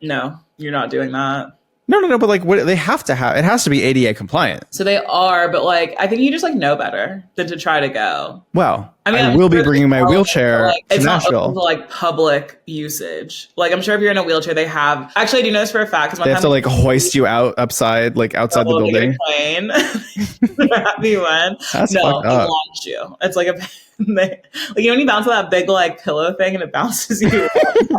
No, you're not doing that. No, but like what they have to have, it has to be ADA compliant. So they are, but like I think you just like know better than to try to go. Well, I mean, I will be bringing my wheelchair to Nashville. It's not like public usage. Like I'm sure if you're in a wheelchair, they have. Actually, I do know this for a fact because they have to like hoist you out outside the building. Plane. Happy when? That's no, fucked up. they launch you. It's like a. like, you know when you bounce on that big like pillow thing and it bounces you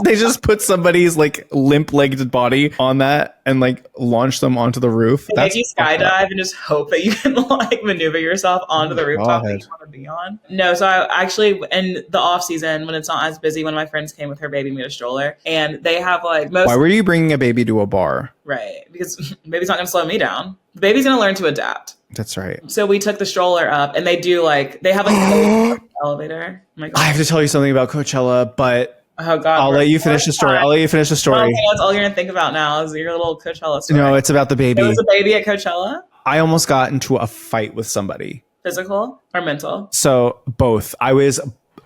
They just put somebody's like limp-legged body on that and like launch them onto the roof. They make you skydive and just hope that you can like maneuver yourself onto the rooftop that you want to be on. No, so I actually, in the off season when it's not as busy, one of my friends came with her baby, made a stroller, and they have like most. Why were you bringing a baby to a bar? Right, because baby's not going to slow me down. The baby's going to learn to adapt. That's right. So we took the stroller up, and they do like they have like an elevator. Oh my God. I have to tell you something about Coachella, but oh God, I'll let you finish the story. I'll let you finish the story. Okay, that's all you're going to think about now is your little Coachella story. No, it's about the baby. There was a baby at Coachella. I almost got into a fight with somebody. Physical or mental? So both.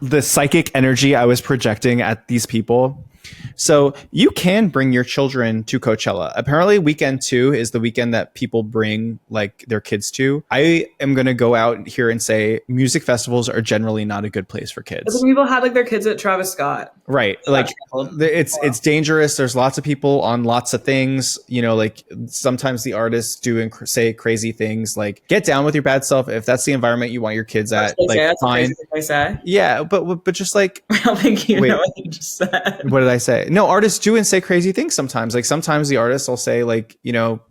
The psychic energy I was projecting at these people. So you can bring your children to Coachella. Apparently weekend 2 is the weekend that people bring like their kids to. I am going to go out here and say music festivals are generally not a good place for kids. People have like their kids at Travis Scott. Right. Like it's dangerous. There's lots of people on lots of things, you know, like sometimes the artists do and say crazy things like get down with your bad self. If that's the environment you want your kids at, like that's fine. Crazy thing they say. Yeah. But just like, I don't think you know what you just said. What did I say? No, artists do and say crazy things sometimes. Like sometimes the artists will say like, you know,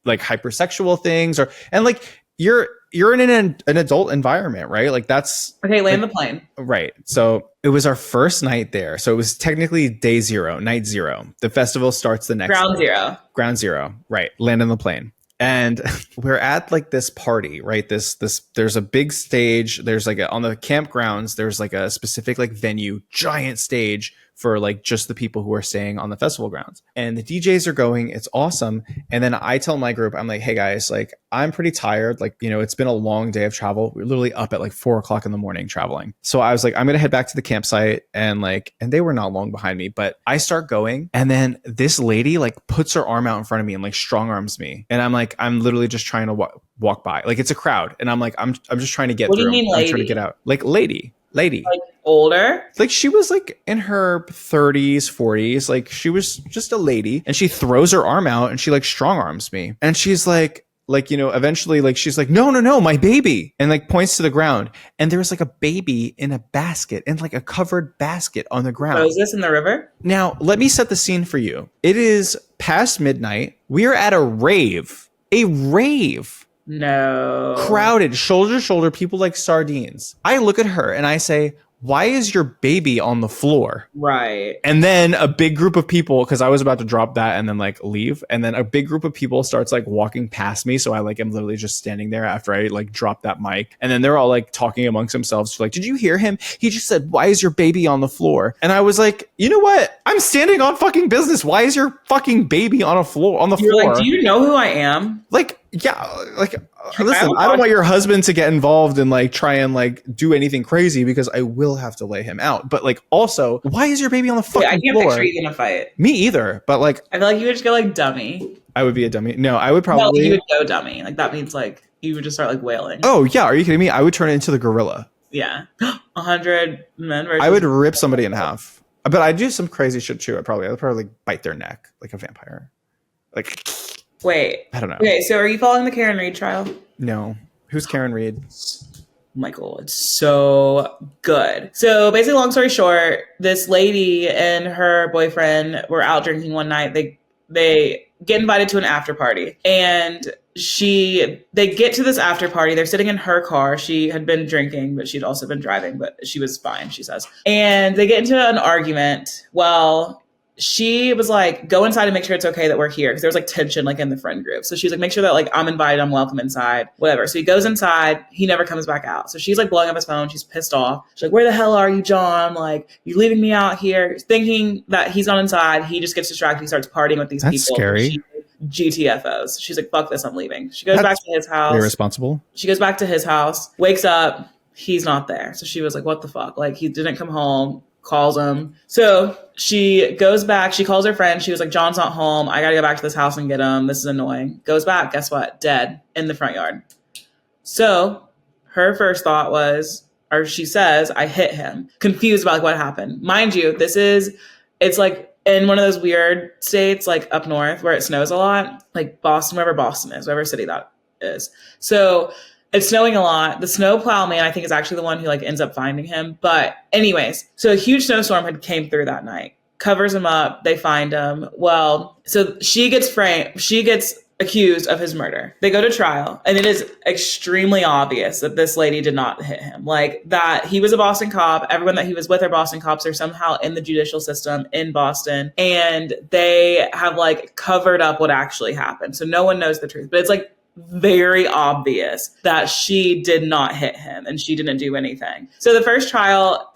like hypersexual things and like you're in an adult environment, right? Like that's okay. Land the plane. Right. So it was our first night there. So it was technically day 0, night 0. The festival starts the next Ground day. zero. Ground zero. Right. Land on the plane. And we're at like this party, right? This there's a big stage. There's like on the campgrounds, there's like a specific like venue, giant stage for like just the people who are staying on the festival grounds. And the DJs are going, it's awesome. And then I tell my group, I'm like, hey guys, like I'm pretty tired. Like, you know, it's been a long day of travel. We're literally up at like 4:00 in the morning traveling. So I was like, I'm going to head back to the campsite and they were not long behind me, but I start going. And then this lady like puts her arm out in front of me and like strong arms me. And I'm like, I'm literally just trying to walk by. Like it's a crowd. And I'm like, I'm just trying to get through. What do you mean, lady? I'm trying to get out. Like lady. Like older? Like she was like in her 30s, 40s. Like she was just a lady and she throws her arm out and she like strong arms me. And she's like, you know, eventually like, she's like, no, my baby. And like points to the ground. And there was like a baby in a basket and like a covered basket on the ground. Oh, is this in the river? Now, let me set the scene for you. It is past midnight. We are at a rave. No. Crowded, shoulder to shoulder, people like sardines. I look at her and I say, why is your baby on the floor? Right. And then a big group of people, because I was about to drop that and then like leave. And then a big group of people starts like walking past me. So I like am literally just standing there after I like drop that mic. And then they're all like talking amongst themselves. Like, did you hear him? He just said, why is your baby on the floor? And I was like, you know what? I'm standing on fucking business. Why is your fucking baby on the floor? Like, do you know who I am? Like, yeah, like, listen, I don't want your husband to get involved and like try and like do anything crazy because I will have to lay him out. But like, also, why is your baby on the fucking floor? I can't picture you in a fight. Me either. But like, I feel like you would just go like dummy. I would be a dummy. No, I would probably. No, you would go dummy. Like that means like you would just start like wailing. Oh yeah, are you kidding me? I would turn it into the gorilla. Yeah, 100 men versus. I would rip somebody in half. But I'd do some crazy shit too. I'd probably like bite their neck like a vampire. Like. Wait. I don't know. Okay, so are you following the Karen Reed trial? No. Who's Karen Reed? Michael, it's so good. So basically, long story short, this lady and her boyfriend were out drinking one night. They get invited to an after party, and they get to this after party. They're sitting in her car. She had been drinking, but she'd also been driving, but she was fine, she says. And they get into an argument. Well, she was like, go inside and make sure it's okay that we're here. Because there was like tension like in the friend group. So she's like, make sure that like I'm invited, I'm welcome inside, whatever. So he goes inside, he never comes back out. So she's like blowing up his phone. She's pissed off. She's like, where the hell are you, John? Like, you leaving me out here? Thinking that he's not inside. He just gets distracted. He starts partying with these people. That's scary. GTFOs. She's like, fuck this, I'm leaving. She goes back to his house. Irresponsible. She goes back to his house, wakes up, he's not there. So she was like, what the fuck? Like, he didn't come home. Calls him. So she goes back. She calls her friend. She was like, John's not home. I got to go back to this house and get him. This is annoying. Goes back. Guess what? Dead in the front yard. So her first thought was, or she says, I hit him. Confused about like what happened. Mind you, it's like in one of those weird states, like up north where it snows a lot, like Boston, wherever Boston is, whatever city that is. So It's snowing a lot. The snowplow man, I think, is actually the one who like ends up finding him. But anyways, so a huge snowstorm had came through that night. Covers him up. They find him. Well, so she gets framed. She gets accused of his murder. They go to trial, and it is extremely obvious that this lady did not hit him. Like, that he was a Boston cop. Everyone that he was with are Boston cops. They're somehow in the judicial system in Boston, and they have like covered up what actually happened. So no one knows the truth, but it's like very obvious that she did not hit him and she didn't do anything. So the first trial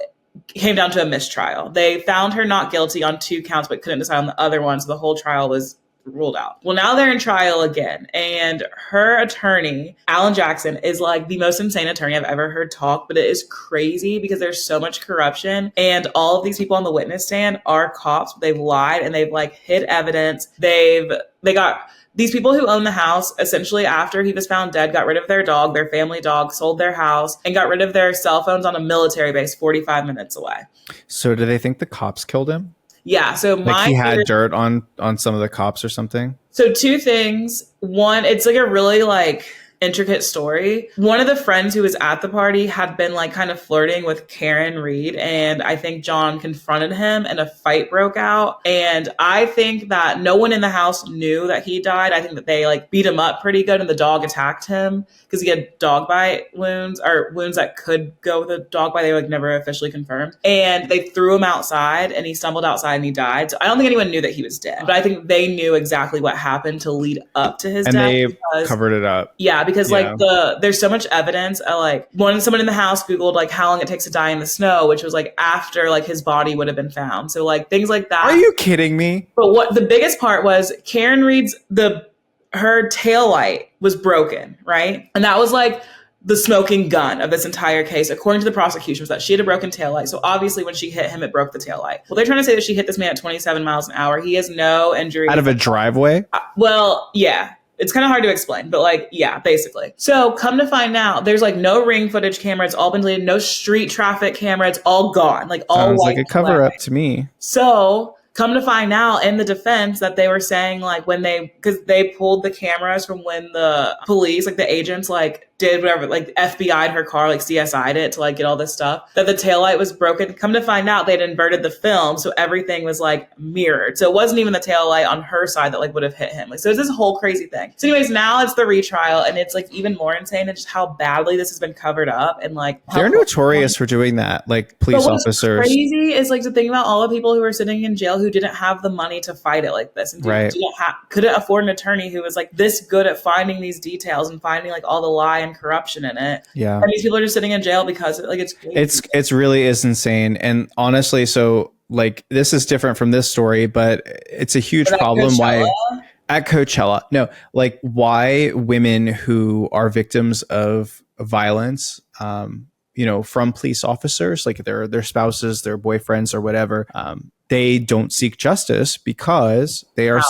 came down to a mistrial. They found her not guilty on 2 counts, but couldn't decide on the other one. So the whole trial was ruled out. Well, now they're in trial again. And her attorney, Alan Jackson, is like the most insane attorney I've ever heard talk, but it is crazy because there's so much corruption. And all of these people on the witness stand are cops. They've lied and they've like hid evidence. They got these people who own the house, essentially after he was found dead, got rid of their dog, their family dog, sold their house, and got rid of their cell phones on a military base 45 minutes away. So do they think the cops killed him? Yeah. So like he had dirt on some of the cops or something? So 2 things. One, it's like a really like intricate story. One of the friends who was at the party had been like kind of flirting with Karen Reed, and I think John confronted him and a fight broke out. And I think that no one in the house knew that he died. I think that they like beat him up pretty good and the dog attacked him because he had dog bite wounds, or wounds that could go with a dog bite. They were like never officially confirmed. And they threw him outside and he stumbled outside and he died. So I don't think anyone knew that he was dead, but I think they knew exactly what happened to lead up to his death. And they covered it up. Yeah, because like there's so much evidence. Like someone in the house Googled like how long it takes to die in the snow, which was like after like his body would have been found. So like things like that. Are you kidding me? But what the biggest part was, Karen Reed's her tail light was broken, right? And that was like the smoking gun of this entire case, according to the prosecution, was that she had a broken taillight. So obviously when she hit him, it broke the taillight. Well, they're trying to say that she hit this man at 27 miles an hour. He has no injury. Out of a driveway? Well, yeah. It's kind of hard to explain, but like, yeah, basically. So come to find out, there's like no ring footage camera. It's all been deleted. No street traffic camera. It's all gone. Like all sounds like a cover up to me. So come to find out in the defense that they were saying like because they pulled the cameras from when the police, like the agents, like did whatever, like FBI'd her car, like CSI'd it to like get all this stuff, that the taillight was broken. Come to find out they'd inverted the film, so everything was like mirrored. So it wasn't even the taillight on her side that like would have hit him. Like, so it's this whole crazy thing. So anyways, now it's the retrial, and it's like even more insane at just how badly this has been covered up. And like they're notorious for doing that, like police officers. Crazy is like to think about all the people who were sitting in jail who didn't have the money to fight it like this, and couldn't afford an attorney who was like this good at finding these details and finding like all the lie and corruption in it. Yeah, and these people are just sitting in jail because like it's crazy. It's really is insane. And honestly, so like this is different from this story, but it's a huge problem. Coachella? Why at Coachella? No, like why women who are victims of violence, from police officers, like their spouses, their boyfriends, or whatever. They don't seek justice because they are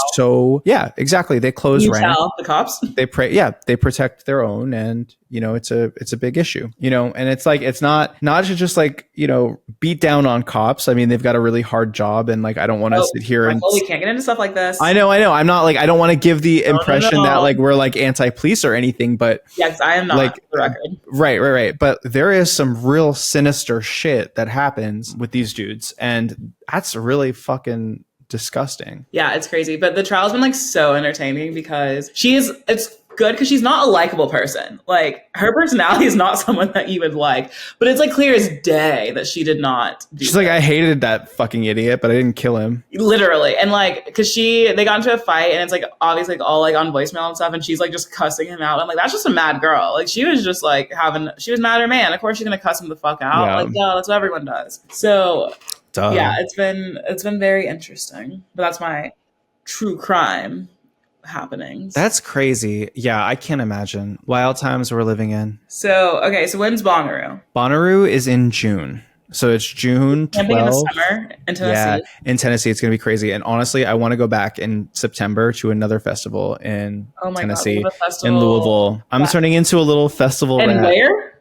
exactly. They close rank. The cops. They protect their own, and it's a big issue. And it's like it's not to just like beat down on cops. I mean, they've got a really hard job, and like I don't want to sit here and we can't get into stuff like this. I know. I'm not like I don't want to give the impression that like we're like anti-police or anything, but yes, I am not. Like the record. Right. But there is some real sinister shit that happens with these dudes, and that's really fucking disgusting. Yeah, it's crazy. But the trial's been like so entertaining because it's good because she's not a likable person. Like her personality is not someone that you would like, but it's like clear as day that she did not do She's like, I hated that fucking idiot, but I didn't kill him. Literally. And like, because they got into a fight and it's like obviously like all like on voicemail and stuff, and she's like just cussing him out. I'm like, that's just a mad girl. Like she was just like she was mad at her man. Of course she's gonna cuss him the fuck out. Yeah. Like, yeah, that's what everyone does. So Duh. Yeah, it's been very interesting. But that's my true crime happenings. That's crazy. Yeah, I can't imagine. Wild times we're living in. So, okay, so when's Bonnaroo? Bonnaroo is in June. So it's June 12th. Camping in the summer in Tennessee. Yeah, in Tennessee. It's going to be crazy. And honestly, I want to go back in September to another festival in Tennessee, in Louisville. I'm turning into a little festival rat. And where?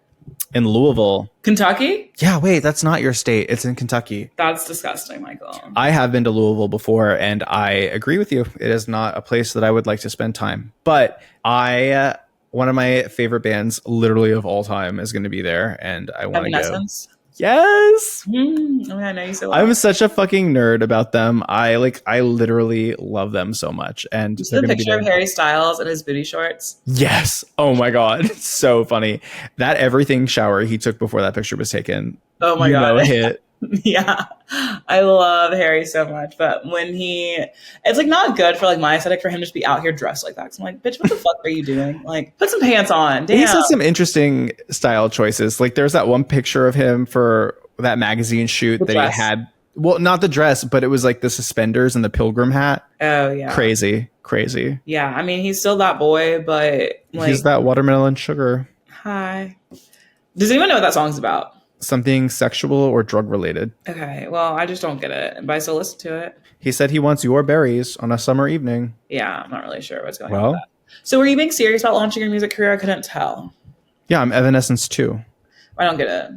In Louisville. Kentucky? Yeah, wait, that's not your state. It's in Kentucky. That's disgusting, Michael. I have been to Louisville before, and I agree with you. It is not a place that I would like to spend time. But I one of my favorite bands literally of all time is going to be there, and I want to go. Yes. Oh, yeah, I know you so well. I'm such a fucking nerd about them. I literally love them so much. And the picture of Harry Styles and his booty shorts. Yes. Oh my God. So funny. That everything shower he took before that picture was taken. Oh my God. Hit. Yeah, I love Harry so much, but it's like not good for like my aesthetic for him to just be out here dressed like that. Cause I'm like, bitch, what the fuck are you doing? Like, put some pants on. Damn. He's had some interesting style choices. Like, there's that one picture of him for that magazine shoot that he had. Well, not the dress, but it was like the suspenders and the pilgrim hat. Oh yeah, crazy. Yeah, I mean, he's still that boy, but like, he's that watermelon sugar. Hi. Does anyone know what that song's about? Something sexual or drug related. Okay, well, I just don't get it, but I still listen to it. He said he wants your berries on a summer evening. Yeah, I'm not really sure what's going on with that. So were you being serious about launching your music career? I couldn't tell. Yeah, I'm Evanescence too. I don't get it.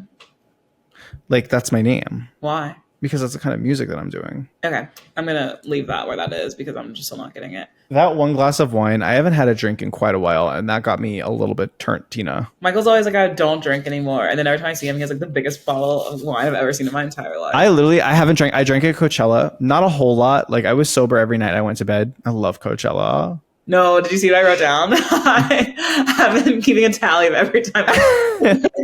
Like, that's my name. Why? Because that's the kind of music that I'm doing. Okay, I'm going to leave that where that is because I'm just still not getting it. That one glass of wine, I haven't had a drink in quite a while, and that got me a little bit turned, Tina. Michael's always like, I don't drink anymore. And then every time I see him, he has like the biggest bottle of wine I've ever seen in my entire life. I haven't drank. I drank at Coachella. Not a whole lot. Like, I was sober every night I went to bed. I love Coachella. No, did you see what I wrote down? I have been keeping a tally of every time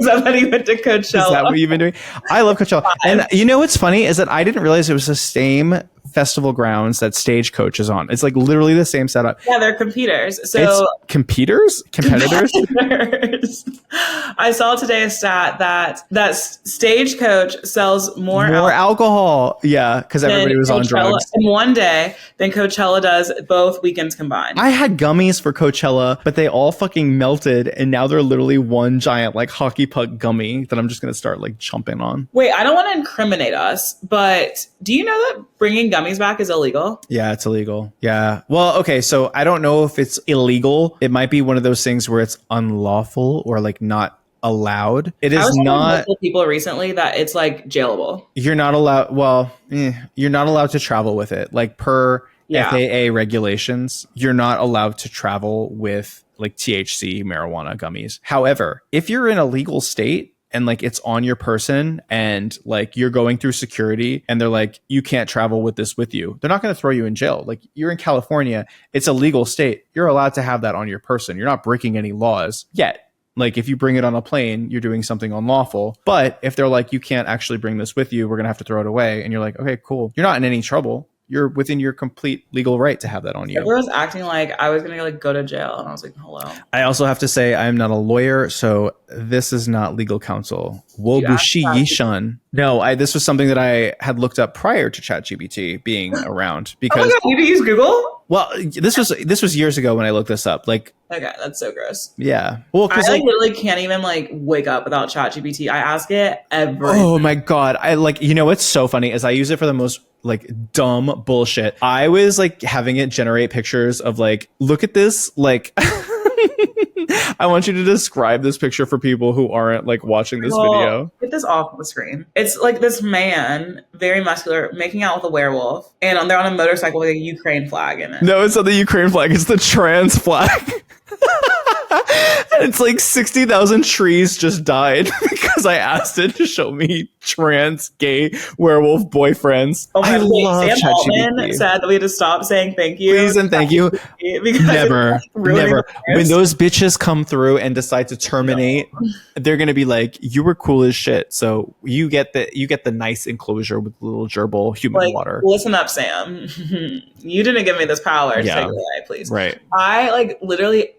somebody went to Coachella. Is that what you've been doing? I love Coachella. And you know what's funny is that I didn't realize it was the same festival grounds that Stagecoach is on. It's like literally the same setup. Yeah, they're competitors. So competitors? I saw today a stat that Stagecoach sells more alcohol. Yeah, because everybody was on drugs. In one day than Coachella does both weekends combined. I had gummies for Coachella, but they all fucking melted, and now they're literally one giant like hockey puck gummy that I'm just gonna start like chomping on. Wait, I don't want to incriminate us, but do you know that bringing gummies back is illegal? Yeah, it's illegal. Yeah. Well, okay, so I don't know if it's illegal. It might be one of those things where it's unlawful or like not allowed. It is not. People recently that it's like jailable. You're not allowed. Well, you're not allowed to travel with it. Like per FAA regulations, you're not allowed to travel with like THC marijuana gummies. However, if you're in a legal state and like it's on your person and like you're going through security and they're like, you can't travel with this with you, they're not going to throw you in jail. Like, you're in California, it's a legal state. You're allowed to have that on your person. You're not breaking any laws yet. Like, if you bring it on a plane, you're doing something unlawful. But if they're like, you can't actually bring this with you, we're going to have to throw it away. And you're like, okay, cool. You're not in any trouble. You're within your complete legal right to have that on you. Everyone was acting like I was going to like go to jail. And I was like, hello. I also have to say, I'm not a lawyer, so this is not legal counsel. Wobushi Yishan. No, this was something that I had looked up prior to ChatGPT being around. Because, oh my God, you use Google? Well, this was years ago when I looked this up. Like, okay, that's so gross. Yeah. Well, I like literally can't even like wake up without ChatGPT. I ask it every. Oh my God. I like, you know what's so funny is I use it for the most like dumb bullshit. I was like having it generate pictures of like, look at this, like I want you to describe this picture for people who aren't like watching this video. Get this off the screen. It's like this man, very muscular, making out with a werewolf, and they're on a motorcycle with a Ukraine flag in it. No, it's not the Ukraine flag. It's the trans flag. And it's like 60,000 trees just died because I asked it to show me trans gay werewolf boyfriends. Oh my God. Sam Altman said that we had to stop saying thank you. Please and thank you. Never. When those bitches come through and decide to terminate, they're gonna be like, you were cool as shit. So you get the nice enclosure with little gerbil human water. Listen up, Sam. You didn't give me this power to take it away, please. Right. I like literally.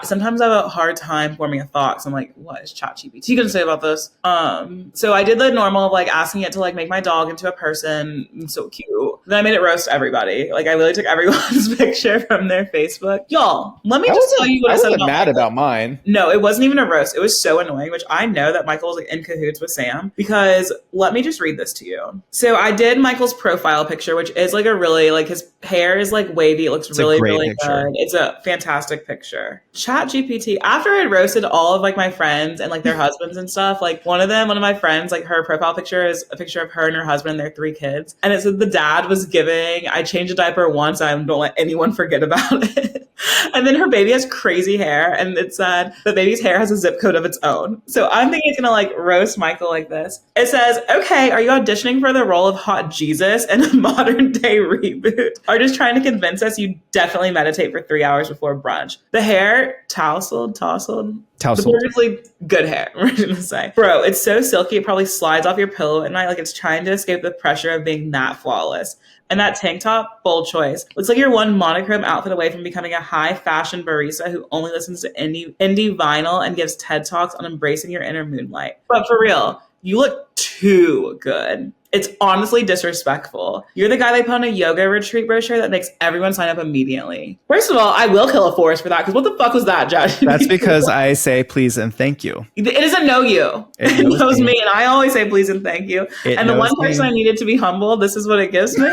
Sometimes I have a hard time forming a thought. So I'm like, what is ChatGPT going to say about this? So I did the normal of like asking it to like make my dog into a person. It's so cute. Then I made it roast everybody. Like, I literally took everyone's picture from their Facebook. Y'all, let me just tell you what I said. I wasn't mad about mine. No, it wasn't even a roast. It was so annoying, which I know that Michael was like in cahoots with Sam, because let me just read this to you. So I did Michael's profile picture, which is like a really like, his hair is like wavy. It looks really, really good. It's a fantastic picture. ChatGPT, after I roasted all of like my friends and like their husbands and stuff, like one of my friends, like her profile picture is a picture of her and her husband and their 3 kids. And it said the dad was was giving, I changed a diaper once. I don't let anyone forget about it. And then her baby has crazy hair, and it said the baby's hair has a zip code of its own. So I'm thinking it's gonna like roast Michael like this. It says, okay, are you auditioning for the role of hot Jesus in a modern day reboot? Or just trying to convince us you definitely meditate for 3 hours before brunch? The hair, tousled. The perfectly good hair, we're gonna say. Bro, it's so silky, it probably slides off your pillow at night like it's trying to escape the pressure of being that flawless. And that tank top, bold choice. Looks like you're one monochrome outfit away from becoming a high fashion barista who only listens to indie vinyl and gives TED Talks on embracing your inner moonlight. But for real, you look too good. It's honestly disrespectful. You're the guy they put on a yoga retreat brochure that makes everyone sign up immediately. First of all, I will kill a forest for that, because what the fuck was that, Judge? That's because I say please and thank you. It doesn't know you. It knows me, and I always say please and thank you. And the one person I needed to be humble, this is what it gives me.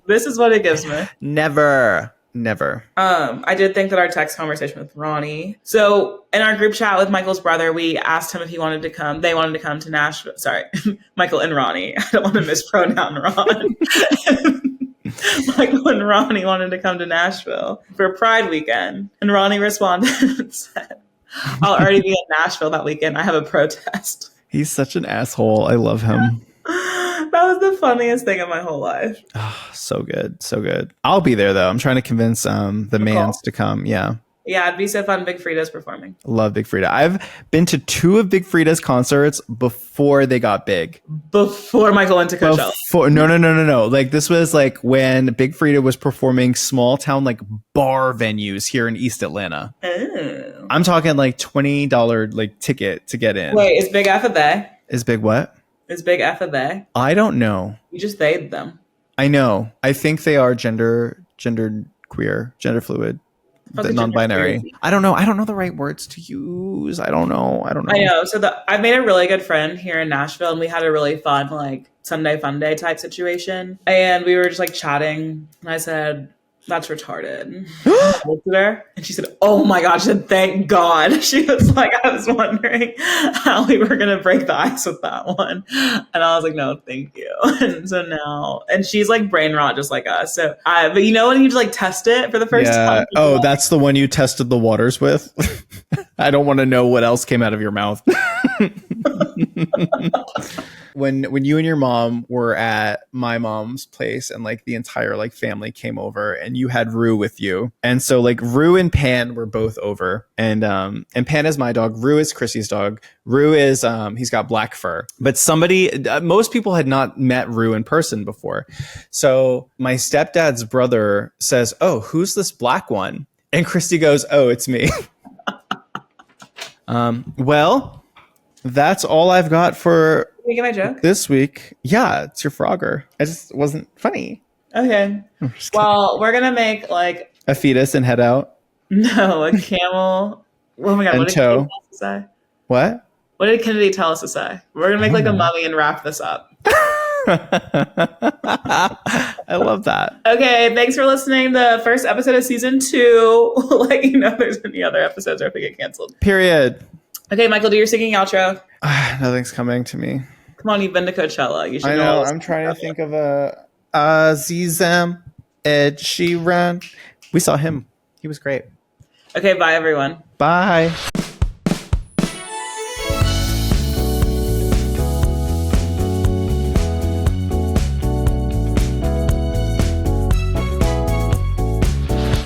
This is what it gives me. Never. I did think that our text conversation with Ronnie. So in our group chat with Michael's brother, we asked him if he wanted to come. They wanted to come to Nashville. Sorry, Michael and Ronnie. I don't want to mispronounce Ron. Michael and Ronnie wanted to come to Nashville for Pride weekend. And Ronnie responded and said, I'll already be in Nashville that weekend. I have a protest. He's such an asshole. I love him. That was the funniest thing in my whole life. Oh, so good. I'll be there though. I'm trying to convince the Mans to come. Yeah, it'd be so fun. Big Frida's performing. Love Big Frida. I've been to 2 of Big Frida's concerts before they got big. Before Michael went to Coachella. No. Like this was like when Big Frida was performing small town like bar venues here in East Atlanta. Oh. I'm talking like $20 like ticket to get in. Wait, is Big F a they? Is Big what? Is Big F a they? I don't know. You just they'd them. I know. I think they are gender queer, gender fluid, non-binary. I don't know. I don't know the right words to use. I don't know. I know. So I've made a really good friend here in Nashville, and we had a really fun like Sunday fun day type situation. And we were just like chatting, and I said, that's retarded. I looked at her and she said, oh my God. She said, thank God. She was like, I was wondering how we were going to break the ice with that one. And I was like, no, thank you. And so now, and she's like brain rot just like us. So, but you know when you just like test it for the first time? Oh, that's the one you tested the waters with? I don't want to know what else came out of your mouth. When you and your mom were at my mom's place and like the entire like family came over and you had Rue with you. And so like Rue and Pan were both over, and Pan is my dog. Rue is Chrissy's dog. Rue is, he's got black fur, but most people had not met Rue in person before. So my stepdad's brother says, oh, who's this black one? And Christy goes, oh, it's me. Well, that's all I've got for get my joke this week. Yeah, it's your Frogger. I just wasn't funny. Okay. Well, we're gonna make like a fetus and head out. No, a camel. Oh my God! And what did toe. Kennedy tell us to say? What? What did Kennedy tell us to say? We're gonna make like a mummy and wrap this up. I love that. Okay, thanks for listening. The first episode of season 2. We'll let you know if there's any other episodes or if we get canceled. Period. Okay, Michael, do your singing outro. Nothing's coming to me. Come on, you've been to Coachella. You should. I know. I'm trying to think of a Azizam Ed Sheeran. We saw him. He was great. Okay, bye everyone. Bye.